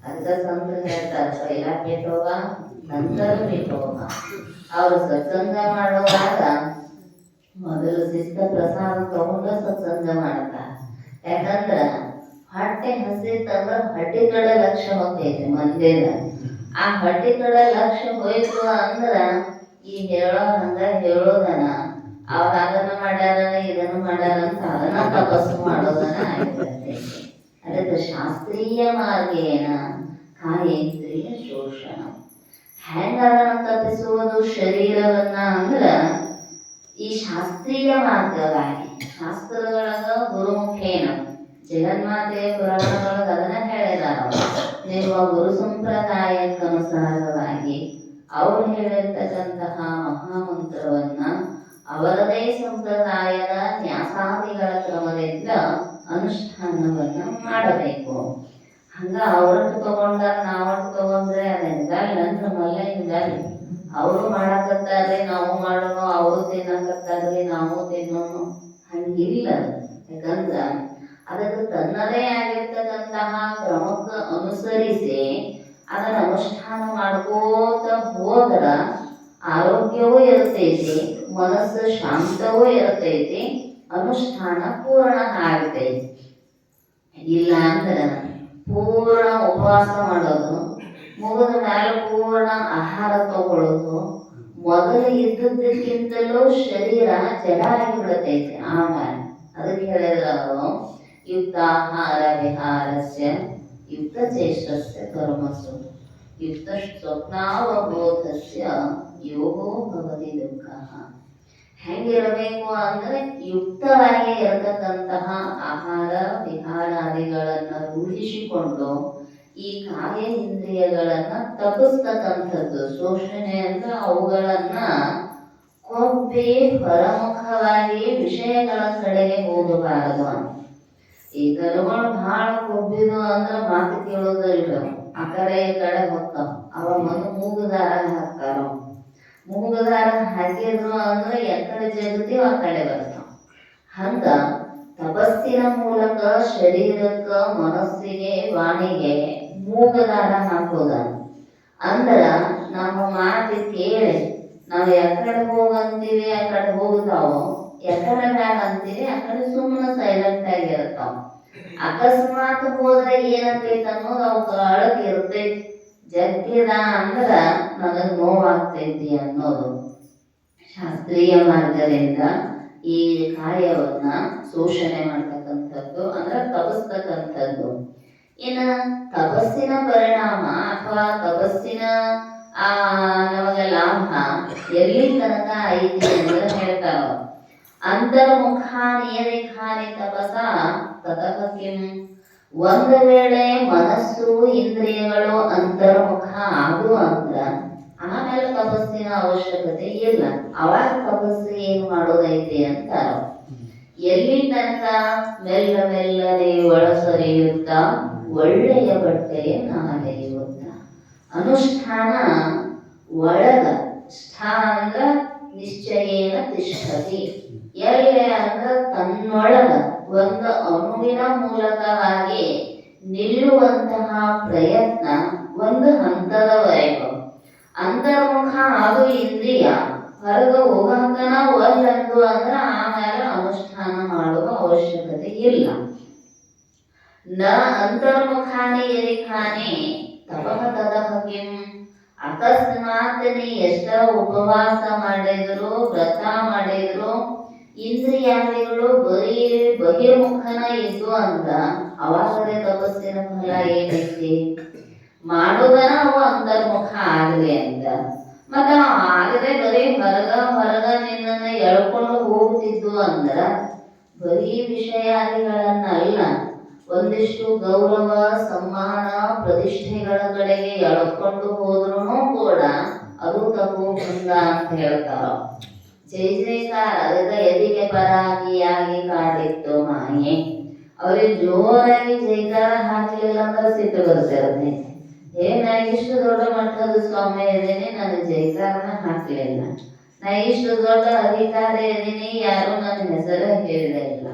ಅದಕ್ಕ ಸಂತರು ಹೇಳ್ತಾರೆ, ಪೈಲ ಪೇಟೋಗ ನಂತರ ಪೇಟೋಗ. ಅವರು ಸತ್ಸಂಗ ಮಾಡುವಾಗ ಮೊದಲು ಶಿಸ್ತ ಪ್ರಸಾದ ತಗೊಂಡ ಸತ್ಸಂಗ ಮಾಡ್ತಾರೆ. ಯಾಕಂದ್ರ ಹೊಟ್ಟೆ ಹಸಿತಂದ್ರ ಹೊಟ್ಟೆ ಕಡೆ ಲಕ್ಷ್ಯ ಹೋಗ್ತೈತಿ ಮಂದಿರ. ಆ ಹೊಟ್ಟೆ ಕಡೆ ಲಕ್ಷ್ಯ ಹೋಯ್ತು ಅಂದ್ರ ಈ ಹಂಗ ಹೇಳೋದನ ಅವ್ರ ಅದನ್ನ ಮಾಡ್ಯಾರ ಇದನ್ನು ಮಾಡ್ಯಾರ ಅಂತ ಅದನ್ನ ತಪಸ್ಸು ಮಾಡೋದನ್ನ ಆಗಿರ್ತೈತಿ. ಅದಕ್ಕೆ ಶಾಸ್ತ್ರೀಯ ಮಾರ್ಗೇನ ಕಾಯೇಂದ್ರಿಯ ಶೋಷಣ. ಹೆಂಗ ಅದನ್ನ ತಪ್ಪಿಸುವುದು ಶರೀರವನ್ನ ಅಂದ್ರ ಈ ಶಾಸ್ತ್ರೀಯ ಮಾರ್ಗವಾಗಿ. ಶಾಸ್ತ್ರದೊಳಗ ಗುರುಮುಖೇನ ಜಗನ್ಮಾತೆಯ ಪುರಾಣದೊಳಗ ಅದನ್ನ ಹೇಳಿದಾರ. ನಿಮ್ಮ ಗುರು ಸಂಪ್ರದಾಯಕ್ಕನುಸಾರವಾಗಿ ಅವರು ಹೇಳಿರ್ತಕ್ಕಂತಹ ಮಹಾಮಂತ್ರವನ್ನ ಅವರದೇ ಸಂಪ್ರದಾಯದ ನ್ಯಾಸಾದಿಗಳ ಕ್ರಮದಿಂದ ಅನುಷ್ಠಾನವನ್ನ ಮಾಡಬೇಕು. ಹಂಗ ಅವ್ರಟ್ಟು ತಗೊಂಡಾರ ನಾವಟ್ಟು ತಗೊಂಡ್ರೆ ಅದೇನಿದಾಲ್ ನಂತರ ಮಲ್ಲ ಹಿಂಗಾಗಿ ಅವರು ಮಾಡಕತ್ತಾರ್ರಿ ನಾವು ಮಾಡೋಣ, ಅವರು ತಿನ್ನಕತ್ತಾರ್ರಿ ನಾವು ತಿನ್ನೋನು, ಹಂಗಿಲ್ಲ. ಯಾಕಂದ್ರ ಅದಕ್ಕೆ ತನ್ನದೇ ಆಗಿರ್ತಕ್ಕಂತಹ ಕ್ರಮಕ್ಕೆ ಅನುಸರಿಸಿ ಅದನ್ನ ಅನುಷ್ಠಾನ ಮಾಡ್ಕೋತ ಹೋದ್ರ ಆರೋಗ್ಯವೂ ಇರ್ತೈತಿ, ಮನಸ್ಸು ಶಾಂತವೂ ಇರ್ತೈತಿ, ಅನುಷ್ಠಾನ ಪೂರ್ಣ ಆಗ್ತೈತಿ. ಇಲ್ಲ ಅಂದ್ರ ಪೂರ್ಣ ಉಪವಾಸ ಮಾಡೋದು, ಮುಗಿದ ಮೇಲೆ ಪೂರ್ಣ ಆಹಾರ ತಗೊಳ್ಳೋದು, ಮೊದಲು ಇದ್ದದ್ದಕ್ಕಿಂತಲೂ ಶರೀರ ಜಡ ಆಗಿಬಿಡತೈತಿ. ಆಮೇಲೆ ಅದಕ್ಕೆ ಹೇಳಿದ್ರ ಅವರು ಯುಕ್ತಾಹಾರ ವಿಹಾರಸ್ಯ ಯುಕ್ತ ಚೇಷ್ಟಸ್ಯ ಕರ್ಮಸು ಯುಕ್ತ ಸ್ವಪ್ನಾವಬೋಧಸ್ಯ ಯೋಗೋ ಭವತಿ ದುಃಖ. ಹೆಂಗಿರಬೇಕು ಅಂದ್ರೆ ಯುಕ್ತವಾಗಿ ಇರತಕ್ಕಂತಹ ಆಹಾರ ವಿಹಾರಾದಿಗಳನ್ನ ರೂಢಿಸಿಕೊಂಡು ಈ ಕಾರ್ಯ ಇಂದ್ರಿಯಗಳನ್ನ ತಪ್ಪಿಸ್ತಕ್ಕಂಥದ್ದು. ಶೋಷಣೆ ಅಂದ್ರೆ ಅವುಗಳನ್ನ ಕೊಬ್ಬಿ ಹೊರಮುಖವಾಗಿ ವಿಷಯಗಳ ಕಡೆಗೆ ಹೋಗಬಾರದು ಅಂತ. ಈ ಕರುಗಳು ಬಹಳ ಕೊಬ್ಬಿದು ಅಂದ್ರೆ ಮಾತು ಕೇಳೋದಿಲ್ಲ, ಆ ಕಡೆ ಈ ಕಡೆ ಹೋಗ್ತಾವ. ಅವ ಮೂಗುದಾರ ಹಾಕ್ತಾರ, ಮೂಗುದಾರ ಹಾಕಿದ್ರು ಅಂದ್ರೆ ಎಕಡೆ ಜಗತ್ತೀವ ಆ ಕಡೆ ಬರ್ತಾವ. ಹಂಗ ತಪಸ್ಸಿನ ಮೂಲಕ ಶರೀರಕ್ಕ ಮನಸ್ಸಿಗೆ ವಾಣಿಗೆ ಮೂಗುದಾರ ಹಾಕೋದ ಅಂದ್ರ ನಾವು ಮಾತು ಕೇಳಿ ನಾವು ಎಕಡೆ ಹೋಗಂತೀವಿ ಆ ಕಡೆ ಹೋಗ್ತಾವೋ, ಎಕಡೆ ಬ್ಯಾಗ ಅಂತೀವಿ ಆ ಕಡೆ ಸುಮ್ಮನೆ ಸೈಲೆಂಟ್ ಆಗಿರ್ತಾವ. ಅಕಸ್ಮಾತ್ ಹೋದ್ರೆ ಏನಾಗ್ತೈತೆ ಅನ್ನೋದು ಅವು ಅಳಕ್ ಇರ್ತೈತಿ. ಜಗ್ಗಿದ ಅಂದ್ರ ನನಗೆ ನೋವಾಗ್ತೈತಿ ಅನ್ನೋದು. ಶಾಸ್ತ್ರೀಯ ಮಾರ್ಗದಿಂದ ಈ ಕಾರ್ಯವನ್ನ ಶೋಷಣೆ ಮಾಡ್ತಕ್ಕಂಥದ್ದು ಅಂದ್ರೆ ತಪಸ್ತಕ್ಕಂಥದ್ದು. ಇನ್ನು ತಪಸ್ಸಿನ ಪರಿಣಾಮ ಅಥವಾ ತಪಸ್ಸಿನ ನಮಗೆ ಲಾಭ ಎಲ್ಲಿ ತನಕ ಐತಿ ಅಂತ ಹೇಳ್ತಾರ. ಅಂತರ್ಮುಖಾನಿ ಯದಿಖಾನಿ ತಪಸ ತತಃ ಕಿಂ. ಒಂದು ವೇಳೆ ಮನಸ್ಸು ಇಂದ್ರಿಯಗಳು ಅಂತರ್ಮುಖ ಆದು ಅಂದ್ರ ಆಮೇಲೆ ತಪಸ್ಸಿನ ಅವಶ್ಯಕತೆ ಇಲ್ಲ. ಅವಾಗ ತಪಸ್ಸು ಏನು ಮಾಡೋದೈತಿ ಅಂತಾರ. ಎಲ್ಲಿ ತನಕ ಮೆಲ್ಲ ಮೆಲ್ಲನೆ ಒಳಸರಿಯುತ್ತ ಒಳ್ಳೆಯ ಬಟ್ಟೆಯನ್ನ ಅಲೆಯುತ್ತ. ಅನುಷ್ಠಾನ ಒಳಗ, ಸ್ಥಾ ಅಂದ್ರ ನಿಶ್ಚಯೇನ ತಿಷ್ಠತಿ. ಎಲ್ಲಿ ಅಂದ್ರ ತನ್ನೊಳಗ ಒಂದು ಅಣುವಿನ ಮೂಲಕವಾಗಿ ನಿಲ್ಲುವಂತಹ ಪ್ರಯತ್ನ ಒಂದು ಹಂತದವರೆಗೂ. ಅಂತರ್ಮುಖ ಅದು ಇಂದ್ರಿಯ ಹೊರಗೆ ಹೋಗಂತನ ಒಲ್ಲಂದು ಅಂದ್ರೆ ಆಮೇಲೆ ಅನುಷ್ಠಾನ ಮಾಡುವ ಅವಶ್ಯಕತೆ ಇಲ್ಲ. ನ ಅಂತರ್ಮುಖಾನಿ ಯದಿಖಾನಿ ತಪಃ ತತಃ ಕಿಂ. ಅಕಸ್ಮಾತ್ ನೀ ಎಷ್ಟರ ಉಪವಾಸ ಮಾಡಿದ್ರು ವ್ರತ ಮಾಡಿದ್ರು ಇಂದ್ರಿಯಾದಿಗಳು ಬರೀ ಬಹಿರ್ಮುಖನ ಇದ್ದು ಅಂದ್ರ ಅವಾಗಲೇ ತಪಸ್ಸಿನ ಫಲ ಏನೈತಿ? ಮಾಡೋದನ ಅವು ಅಂತರ್ಮುಖ ಆಗಲಿ ಅಂತ. ಮತ್ತ ಆಗದೆ ಬರೀ ಹೊರಗ ನಿನ್ನನ್ನ ಎಳ್ಕೊಂಡು ಹೋಗ್ತಿದ್ದು ಅಂದ್ರ ಬರೀ ವಿಷಯಾದಿಗಳನ್ನಲ್ಲ, ಒಂದಿಷ್ಟು ಗೌರವ ಸಮ್ಮಾನ ಪ್ರತಿಷ್ಠೆಗಳ ಕಡೆಗೆ ಎಳ್ಕೊಂಡು ಹೋದ್ರೂ ಕೂಡ ಅದು ತಪ್ಪು ಭಂಗ ಅಂತ ಹೇಳ್ತಾರ. ಜೈ ಜೈಕಾರ ಅದಕ್ಕೆ ಎದಿಗೆ ಪರಾಗಿಯಾಗಿ ಕಾಡಿತ್ತು ಮಾಯೆ. ಅವ್ರಿಗೆ ಜೋರಾಗಿ ಜೈಕಾರ ಹಾಕಲಿಲ್ಲ ಅಂದ್ರೆ ಸಿಟ್ಟು ಬರ್ತಿರತ್ತೆ. ನಾ ಇಷ್ಟು ದೊಡ್ಡ ಮಟ್ಟದ ಸ್ವಾಮಿ ಇದ್ದೀನಿ, ನಾನು ಜೈಕಾರನ ಹಾಕ್ಲಿಲ್ಲ, ನಾ ಇಷ್ಟು ದೊಡ್ಡ ಅಧಿಕಾರಿ ಇದ್ದೀನಿ, ಯಾರು ನನ್ನ ಹೆಸರು ಹೇಳಿಲ್ಲ.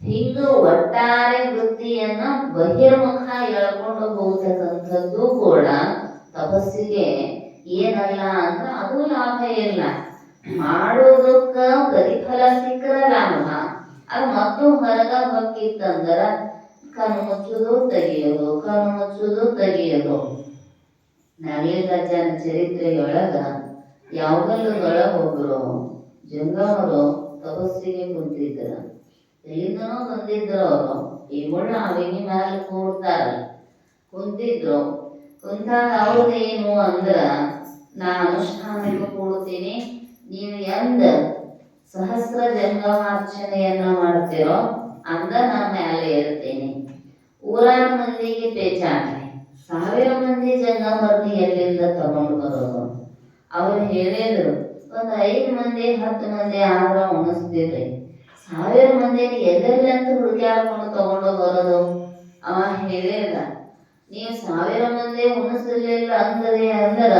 ಹಿಂಗ ಒಟ್ಟಾರೆ ವೃತ್ತಿಯನ್ನ ಬಹಿರ್ಮುಖ ಎಳ್ಕೊಂಡು ಹೋಗ್ತಕ್ಕಂಥದ್ದು ಕೂಡ ತಪಸ್ಸಿಗೆ ಏನಲ್ಲ ಅಂದ್ರೆ ಅದು ಲಾಭ ಇಲ್ಲ. ಮಾಡೋದಕ್ಕ ಪ್ರತಿಫಲ ಸಿಕ್ಕರ ಲಾಭ. ಅದು ಮತ್ತು ಹೊರಗ ಹೊಕ್ಕಿತ್ತಂದ್ರ ಕಣ್ಣು ಮುಚ್ಚುದು ತೆಗಿಯೋದು, ಕಣ್ಣು ಮುಚ್ಚುದು ತೆಗಿಯೋದು. ನಾಗಲಿಂಗಜ್ಜನ ಚರಿತ್ರೆಯೊಳಗ ಯಾವಗಲ್ಲುಗಳ ಒಬ್ರು ಜಂಗಮರು ತಪಸ್ಸಿಗೆ ಕುಂತಿದ್ರ. ಎಲ್ಲಿಂದನೋ ಬಂದಿದ್ರು ಅವರು. ಈ ಮುಳ್ಳ ಅವಿಗೆ ಮ್ಯಾಲ ಕೂಡ್ತಾರ, ಕುಂತಿದ್ರು. ಕುಂತಾಗ ಅವ್ರದೇನು ಅಂದ್ರ, ನಾ ಅನುಷ್ಠಾನಕ್ಕೆ ಕೂಡ್ತೀನಿ, ನೀವು ಎಂದ ಸಹಸ್ರ ಜಂಗಮಾರ್ಚನೆಯನ್ನ ಮಾಡ್ತಿರೋ ಅಂದ ನಾ ಮ್ಯಾಲೆ ಇರ್ತೀನಿ. ಊರಾನ ಮಂದಿಗೆ ಪೇಚಾಡ್ರಿ, 1000 ಮಂದಿ ಜಂಗಮರ್ತಿ ಎಲ್ಲಿಂದ ತಗೊಂಡು ಬರೋದು? ಅವ್ರು ಹೇಳಿದ್ರು ಒಂದು 5 ಮಂದಿ 10 ಮಂದಿ ಆದ್ರ ಉಣಿಸ್ತಿದ್ರಿ, 1000 ಮಂದಿನ ಎಲ್ಲೆಲ್ಲಿ ಅಂತ ಹುಡುಕ್ಯಾಡ್ಕೊಂಡು ತಗೊಂಡು ಬರೋದು? ಅವ ಹೇಳಿದ, ನೀವು 1000 ಮಂದಿ ಉಣಿಸಲಿಲ್ಲ ಅಂದ್ರ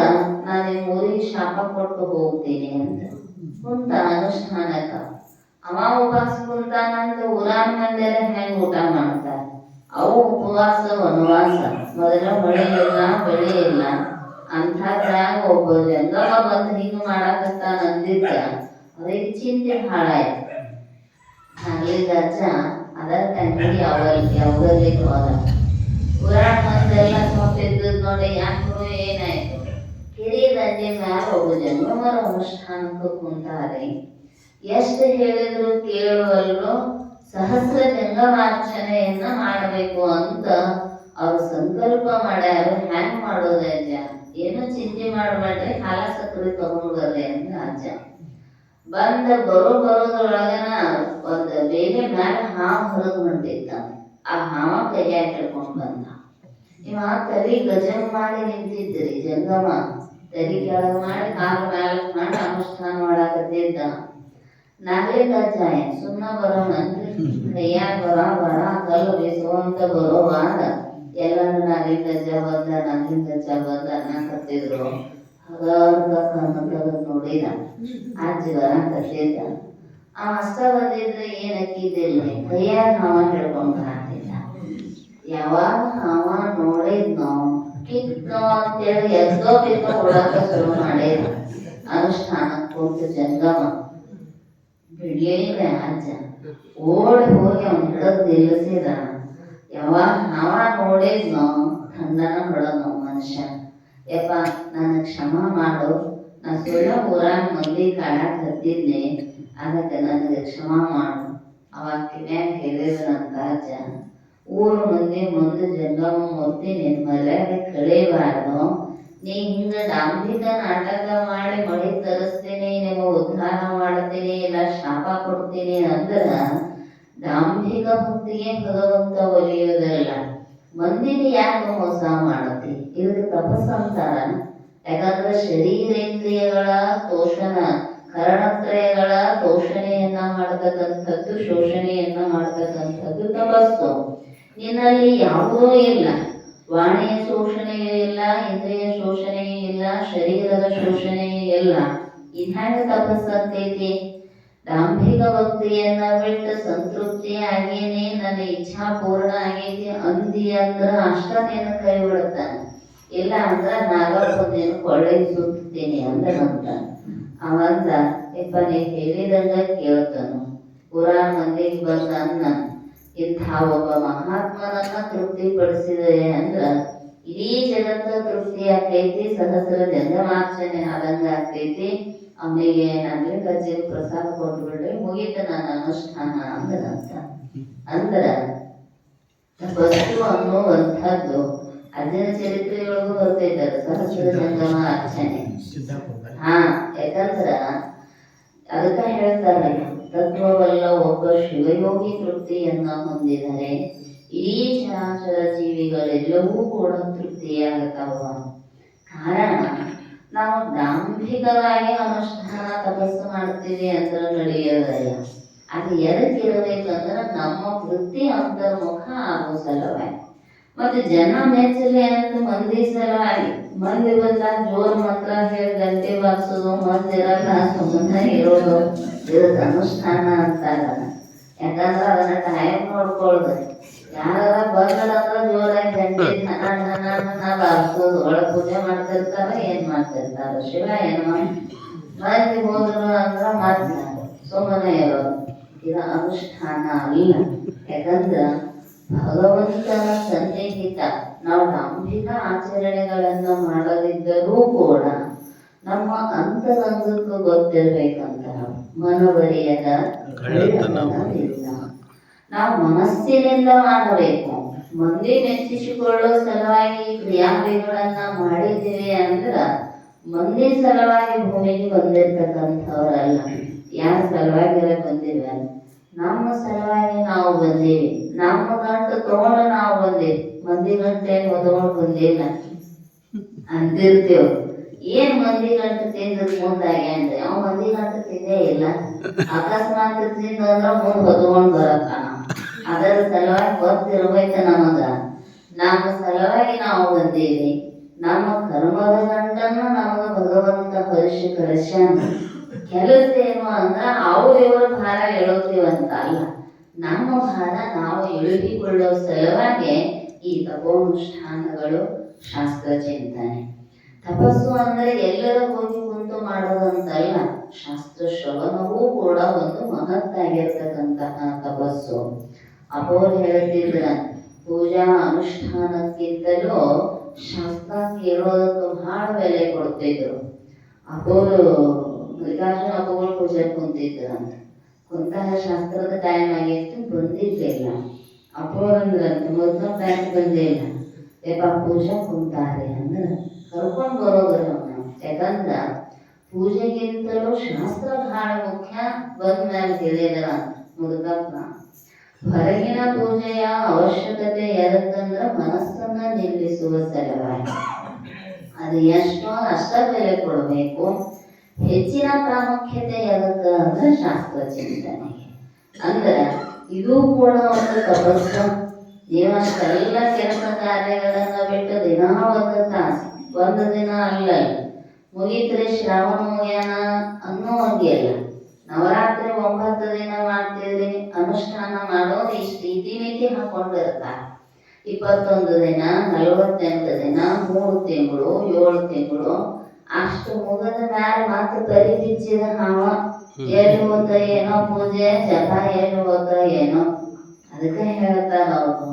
ನಾನು ನಿಮ್ಮ ಊರಿಗೆ ಶಾಪ ಕೊಟ್ಟು ಹೋಗ್ತೀನಿ ಅಂತ ಕುಂತ ಅನುಷ್ಠಾನಕ್ಕ. ಅವ ಉಪವಾಸ ಕುಂತಾನಂತ ಊರಾನ ಮಂದಿರ ಹೆಂಗ್ ಊಟ ಮಾಡ್ತಾರ? ಅವು ಉಪವಾಸ ವನವಾಸ, ಮೊದಲ ಮಳೆ ಇಲ್ಲ ಬೆಳೆ ಇಲ್ಲ ಅಂಥದ್ರಾಗ ಒಬ್ಬ ಜಂಗಮ ಬಂದು ಹಿಂಗ ಮಾಡಾಕತ್ತಾನ ಅಂದಿದ್ದ ಅವ್ರಿಗೆ ಚಿಂತೆ ಹಾಳಾಯ್ತು. ಆಗ್ಲಿದ ಅಜ್ಜ ಅದರ ತಂಗಿ ಯಾವ್ದಲ್ಲಿ ಹೋದ. ಊರಾಣ ಮಂದೆಲ್ಲ ಸ್ವಲ್ಪ ಇದ್ದದ್ ನೋಡಿ ಯಾಕೋ ಏನಾಯ್ತು, ಹಿರಿಯ ದಂಜೆ ಮ್ಯಾಲ ಒಬ್ಬ ಜಂಗಮರ ಅನುಷ್ಠಾನಕ್ಕೆ ಕುಂತಾರೆ. ಎಷ್ಟು ಹೇಳಿದ್ರು ಕೇಳುವಲ್ರು ಸಹಸ್ರ ಜಂಗಮಾರ್ಚನೆಯನ್ನ ಮಾಡಬೇಕು ಅಂತ ಅವ್ರು ಸಂಕಲ್ಪ ಮಾಡ್ಯಾರ. ಹ್ಯಾಂಗ್ ಮಾಡೋದ ಅಜ್ಜ? ಏನು ಚಿಂತೆ ಮಾಡ್ಬೇಡ್ರಿ, ಹಾಲ ಸಕ್ಕರೆ ತಗೊಂಡು ಬರ್ರಿ ಅಂತ ಅಜ್ಜ ಬಂದ ಬರೋದ್ರೊಳಗನ ಒಂದು ಬೇರೆ ಮ್ಯಾಲ ಹಾವು ಹೊರಗ್ ಹೊಂಟಿತ್ತ. ಆ ಹಾವ ಕೈಯಾಗ ಹಿಡ್ಕೊಂಡ್ ಬಂದ. ಇವ ತಲೆ ಗಜಂ ಮಾಡಿ ನಿಂತಿದ್ರಿ ಜಂಗಮ, ತಲೆ ಕೆಳಗ್ ಮಾಡಿ ಕಾಲು ಮ್ಯಾಲಕ್ ಮಾಡಿ ಅನುಷ್ಠಾನ ಮಾಡಾಕತ್ತಿದ್ದ. ನಾಗಲಿಂಗ ಅಜ್ಜ ಸುಮ್ಮನ ಬರೋಣ ಕೈಯಾಗ ಬರ ಕಲ್ಲು ಬೀಸುವಂತ ಬರೋವಾದ ಎಲ್ಲಾರು ನಾಗಲಿಂಗ ಅಜ್ಜ ಬಂದ ಅನ್ನಕತ್ತಿದ್ರು. ನೋಡಿದ ಅಜ್ಜಿ ಬರಾಕತ್ತಿದ್ದ. ಆ ಅಷ್ಟ ಬಂದಿದ್ರೆ ಏನ್ ಅಕ್ಕಿದ್ದಿಲ್ಲ, ಕೈಯಾಗ ಹಾವ ಹಿಡ್ಕೊಂಡ್ ಬರಾತಿದ್ದ. ಯಾವಾಗ ಹಾವ ನೋಡಿದ್ನೋ ಕಿತ್ನೋ ಅಂತೇಳಿ ಎದ್ದೋ ಬಿದ್ದೋ ಓಡಾಕ ಶುರು ಮಾಡಿದ. ಅನುಷ್ಠಾನಕ್ಕೆ ಕೂತು ಜಂಗಮ ಬಿಡ್ಲಿಲ್ಲ ಅಜ್ಜ, ಓಡಿ ಹೋಗಿ ಅವ್ನ ಹಿಡದ್ ನಿಲ್ಲಿಸಿದ. ಯಾವಾಗ ಹಾವ ನೋಡಿದ್ನೋ ಖಂಡನ ಹೊಡದ್ನೋ ಮನುಷ್ಯ. ಯಪ್ಪ ನನ್ನ ಕ್ಷಮ ಮಾಡು, ನಾ ಸುಳ್ಳ ಊರಾಗ ಮಂದಿ ಕಾಡಾಕ್ ಹತ್ತಿದ್ನೆ, ಅದಕ್ಕೆ ನನಗೆ ಕ್ಷಮ ಮಾಡು. ಅವಾಗ ಕಿವ್ಯಾಗ ಹೇಳಿದ್ರಂತ ಅಜ್ಜ, ಊರು ಮಂದಿ ಮುಂದೆ ಜಂಗಮ ಮೂರ್ತಿ ನಿನ್ ಮರ್ಯಾದೆ ಕಳೀಬಾರ್ದು. ನೀ ಹಿಂಗ ಡಾಂಭಿಕ ನಾಟಕ ಮಾಡಿ ಮಳಿ ತರಿಸ್ತೀನಿ, ನಿಮ್ಮ ಉದ್ಧಾರ ಮಾಡ್ತೀನಿ, ಇಲ್ಲ ಶಾಪ ಕೊಡ್ತೀನಿ ಅಂದ್ರ ಡಾಂಭಿಕ ಭಕ್ತಿಗೆ ಭಗವಂತ ಒಲಿಯುವುದಲ್ಲ. ಮಂದಿನ ಯಾಕೆ ಮೋಸ ಮಾಡತಿ? ಇದಕ್ಕೆ ತಪಸ್ಸು ಅಂತಾರ. ಯಾಕಂದ್ರೆ ಶರೀರೇಂದ್ರಿಯಗಳ ತೋಷಣ, ಕರಣತ್ರಯಗಳ ತೋಷಣೆಯನ್ನ ಮಾಡತಕ್ಕಂಥದ್ದು, ಶೋಷಣೆಯನ್ನ ಮಾಡತಕ್ಕಂಥದ್ದು ತಪಸ್ಸು. ನಿನ್ನಲ್ಲಿ ಯಾವುದೂ ಇಲ್ಲ, ವಾಣಿಯ ಶೋಷಣೆಯೂ ಇಲ್ಲ, ಇಂದ್ರಿಯ ಶೋಷಣೆಯೂ ಇಲ್ಲ, ಶರೀರದ ಶೋಷಣೆಯೂ ಇಲ್ಲ. ಇದ್ಯಾಂಗ ತಪಸ್ಸಂತೈತಿ? ಡಾಂಭಿಕ ಭಕ್ತಿಯನ್ನ ಬಿಟ್ಟು ಸಂತೃಪ್ತಿ ಆಗೇನೆ, ನನ್ನ ಇಚ್ಛಾ ಪೂರ್ಣ ಆಗೈತಿ ಅಂದಿ ಅಂದ್ರ ಅಷ್ಟನೇನು ಕೈ ಬಿಡ್ತಾನೆ. ಇಲ್ಲ ಅಂದ್ರ ನಾಗಪ್ಪನೇನು ಕೊಳ್ಳೆ ಸುತ್ತೀನಿ ಅಂದನಂತ. ಅವಂದ, ಇಪ್ಪ ನೀ ಹೇಳಿದಂಗ ಕೇಳ್ತಾನು. ಪುರಾಣ ಮಂದಿಗೆ ಬಂದ ಅನ್ನ ಇಂಥ ಒಬ್ಬ ಮಹಾತ್ಮನನ್ನ ತೃಪ್ತಿಪಡಿಸಿದೆ ಅಂದ್ರ ಇಡೀ ಜಗತ್ತ ತೃಪ್ತಿ ಆಕೈತಿ, ಸಹಸ್ರ ಜಂಗಮಾರ್ಚನೆ ಆದಂಗ ಆಕೈತಿ. ಅವನಿಗೆ ನಾಗಲಿಂಗ ಅಜ್ಜಿ ಪ್ರಸಾದ ಕೊಟ್ಟು ಬಿಡ್ರಿ, ಮುಗೀತ ನನ್ನ ಅನುಷ್ಠಾನ ಅಂದನಂತ. ಅಂದ್ರ ತಪಸ್ಸು ಅನ್ನುವಂಥದ್ದು ಅಜ್ಜನ ಚರಿತ್ರೆಯೊಳಗೂ ಬರ್ತೈತದ ಸಹಸ್ರ ಜಂಗಮ ಅರ್ಚನೆ. ಯಾಕಂದ್ರ ಅದಕ್ಕ ಹೇಳ್ತಾರೆ, ತತ್ವವಲ್ಲ ಒಬ್ಬ ಶಿವಯೋಗಿ ತೃಪ್ತಿಯನ್ನ ಹೊಂದಿದರೆ ಇಡೀ ಚರಾಚರ ಜೀವಿಗಳೆಲ್ಲವೂ ಕೂಡ ತೃಪ್ತಿಯಾಗತಾವ. ಕಾರಣ ನಾವು ಡಾಂಭಿಕವಾಗಿ ಅನುಷ್ಠಾನ ತಪಸ್ಸು ಮಾಡ್ತೀವಿ ಅಂದ್ರೆ ನಡೆಯೋದಲ್ಲ. ಅದು ಎದಕ್ಕಿರಬೇಕಂದ್ರೆ ನಮ್ಮ ವೃತ್ತಿ ಅಂತರ್ಮುಖ ಆಗೋ ಸಲುವಾಗಿ, ಮತ್ತೆ ಜನ ಮೆಚ್ಚಲಿ ಅಂತ ಮಂದಿ ಸಲುವಾಗಿ. ಮಂದಿ ಬಂದಾಗ ಜೋರ್ ಮಾತ್ರ ಹೇಳಿ ಗಂಟೆ ಬಾರಿಸೋದು, ಮಂದಿರಲ್ಲ ಸುಮ್ಮನೆ ಇರೋದು, ಇದಕ್ಕೆ ಅನುಷ್ಠಾನ ಅಂತಾರ. ಯಾಕಂದ್ರೆ ಅದನ್ನ ಟೈಮ್ ನೋಡ್ಕೊಳ್ದು. ಯಾರ ಬಂದ್ರಂದ್ರ ಜೋರಾಗಿ ಗಂಟೆ ಧನ ಬಾರಿಸೋದು, ಒಳಗೆ ಪೂಜೆ ಮಾಡ್ತಿರ್ತಾರ, ಏನ್ ಮಾಡ್ತಿರ್ತಾರ, ಶಿವ ಏನ್ ಮಂದಿ ಹೋದ್ರು ಅಂದ್ರ ಮಾತ್ರ ಸುಮ್ಮನೆ ಇರೋದು. ಇದು ಅನುಷ್ಠಾನ ಅಲ್ಲ. ಯಾಕಂದ್ರ ಭಗವಂತನ ಸನ್ನಿಹಿತ ನಾವು ಡಾಂಭಿಕ ಆಚರಣೆಗಳನ್ನ ಮಾಡದಿದ್ದರೂ ಕೂಡ ನಮ್ಮ ಅಂತರಂಗಕ್ಕೂ ಗೊತ್ತಿರ್ಬೇಕಂತ. ಮನವರಿಯದ ಇಲ್ಲ, ನಾವು ಮನಸ್ಸಿನಿಂದ ಮಾಡಬೇಕು. ಮಂದಿ ಮೆಚ್ಚಿಸಿಕೊಳ್ಳೋ ಸಲುವಾಗಿ ಕ್ರಿಯಾಕ್ರಿಯೆಗಳನ್ನ ಮಾಡಿದ್ದೀವಿ ಅಂದ್ರ ಮಂದಿ ಸಲುವಾಗಿ ಭೂಮಿಗೆ ಬಂದಿರ್ತಕ್ಕಂಥವ್ರಲ್ಲ. ಯಾರ ಸಲುವಾಗಿ ಬಂದಿದ್ವಿ? ನಮ್ಮ ಸಲುವಾಗಿ ನಾವು ಬಂದೀವಿ. ನಮ್ಮ ಗಂಟು ತಗೊಂಡು ನಾವು ಬಂದೀವಿ. ಮಂದಿ ಗಂಟೆ ಹೊತ್ಕೊಂಡು ಬಂದಿಲ್ಲ ಅಂತಿರ್ತೇವ್. ಏನ್ ಮಂದಿ ಗಂಟೆ ತಿಂದ ಮುಂದಾಗ್ಯಾನ್ರಿ, ಅವ್ ಮಂದಿ ಗಂಟೆ ತಿಂದೇ ಇಲ್ಲ. ಅಕಸ್ಮಾತ್ ತಿಂದ ಅಂದ್ರ ಮುಂದ್ ಹೊತ್ಕೊಂಡ್ ಬರತ್ತಾನ. ಅದರ ಸಲುವಾಗಿ ಗೊತ್ತಿರ್ಬೇಕ ನಮಗ, ನಮ್ಮ ಸಲುವಾಗಿ ನಾವು ಬಂದೀವಿ. ನಮ್ಮ ಕರ್ಮದ ಗಂಟನ್ನ ನಮಗ ಭಗವಂತ ಕಳಿಸ್ಯಾನ. ಕೆಲಸ ಏನು ಅಂದ್ರ ಇವ್ರ ಭಾರ ಹೇಳುತ್ತೀವಂತ ಅಲ್ಲ, ನಮ್ಮ ಭಾರ ನಾವು ಇಳಿದುಕೊಳ್ಳೋ ಸಲುವಾಗಿ ಈ ತಪೋನುಷ್ಠಾನಗಳು, ಶಾಸ್ತ್ರ ಚಿಂತನೆ. ತಪಸ್ಸು ಅಂದ್ರೆ ಎಲ್ಲರೂ ಹೋಗಿ ಕುಂತು ಮಾಡೋದಂತಲ್ಲ, ಶಾಸ್ತ್ರ ಶ್ರವಣವೂ ಕೂಡ ಒಂದು ಮಹತ್ತಾಗಿರ್ತಕ್ಕಂತಹ ತಪಸ್ಸು. ಅಪೋರು ಹೇಳ್ತಿದ್ರ, ಪೂಜಾ ಅನುಷ್ಠಾನಕ್ಕಿಂತಲೂ ಶಾಸ್ತ್ರ ಕೇಳೋದಕ್ಕೆ ಬಹಳ ಬೆಲೆ ಕೊಡ್ತಿದ್ರು. ಅಪೋರು ಮಲ್ಲಿಕಾರ್ಜುನ ಅಪ್ಪಗಳು ಪೂಜೆ ಕುಂತಿದ್ರಂತ. ಕುಂತಾಗ ಶಾಸ್ತ್ರದ ಟೈಮ್ ಆಗಿತ್ತು, ಬಂದಿರ್ಲಿಲ್ಲ. ಅಪೋರಂದ್ರಂತ ಮೊದಲ ಟೈಮ್ ಬಂದಿಲ್ಲ, ಯಪ್ಪ ಪೂಜಾ ಕುಂತಾರೆ ಅಂದ್ರ ಕರ್ಕೊಂಡ್ ಬರೋದ್ರ ನಾವು. ಯಾಕಂದ್ರ ಪೂಜೆಗಿಂತಲೂ ಶಾಸ್ತ್ರ ಬಹಳ ಮುಖ್ಯ. ಬಂದ ಮೇಲೆ ಹೇಳಿದ್ರ ಮುದುಕಪ್ಪ, ಹೊರಗಿನ ಪೂಜೆಯ ಅವಶ್ಯಕತೆ ಎದಕ್ಕಂದ್ರ ಮನಸ್ಸನ್ನ ನಿಲ್ಲಿಸುವ ಸಲುವಾಗಿ. ಅದು ಎಷ್ಟೋ ಅಷ್ಟ ಬೆಲೆ ಕೊಡಬೇಕು. ಹೆಚ್ಚಿನ ಪ್ರಾಮುಖ್ಯತೆ ಎದಕ್ಕ ಅಂದ್ರೆ ಶಾಸ್ತ್ರ ಚಿಂತನೆಗೆ. ಅಂದ್ರ ಇದು ಕೂಡ ಒಂದು ತಪಸ್ಸು. ನೀವಷ್ಟೆಲ್ಲ ಕೆಲಸ ಕಾರ್ಯಗಳನ್ನ ಬಿಟ್ಟು ದಿನ ಒಂದು ತಾಸು, ಒಂದು ದಿನ ಅಲ್ಲ ಮುಗಿತ್ರೆ ಶ್ರಾವಣ ಮುಗಿಯನ ಅನ್ನೋ ಹಂಗಿಲ್ಲ. ನವರಾತ್ರಿ 9 ದಿನ ಮಾಡ್ತೀವಿ, ಅನುಷ್ಠಾನ ಮಾಡೋದು ಇಷ್ಟು ಇತಿಮಿತಿ ಹಾಕೊಂಡಿರ್ತಾರೆ. 21 ದಿನ, 48 ದಿನ, 3 ತಿಂಗಳು, 7 ತಿಂಗಳು ಅಷ್ಟು ಮುಗಿದ ಮ್ಯಾಲ ಮತ್ತೆ ಬರಿ ಬಿಚ್ಚಿದ ಹಾವ ಎಲ್ಲಿ ಹೋದ ಏನೋ ಪೂಜೆ ಜಪ ಎಲ್ಲಿ ಹೋದ ಏನೋ. ಅದಕ್ಕೆ ಹೇಳ್ತಾರ ಅವರು,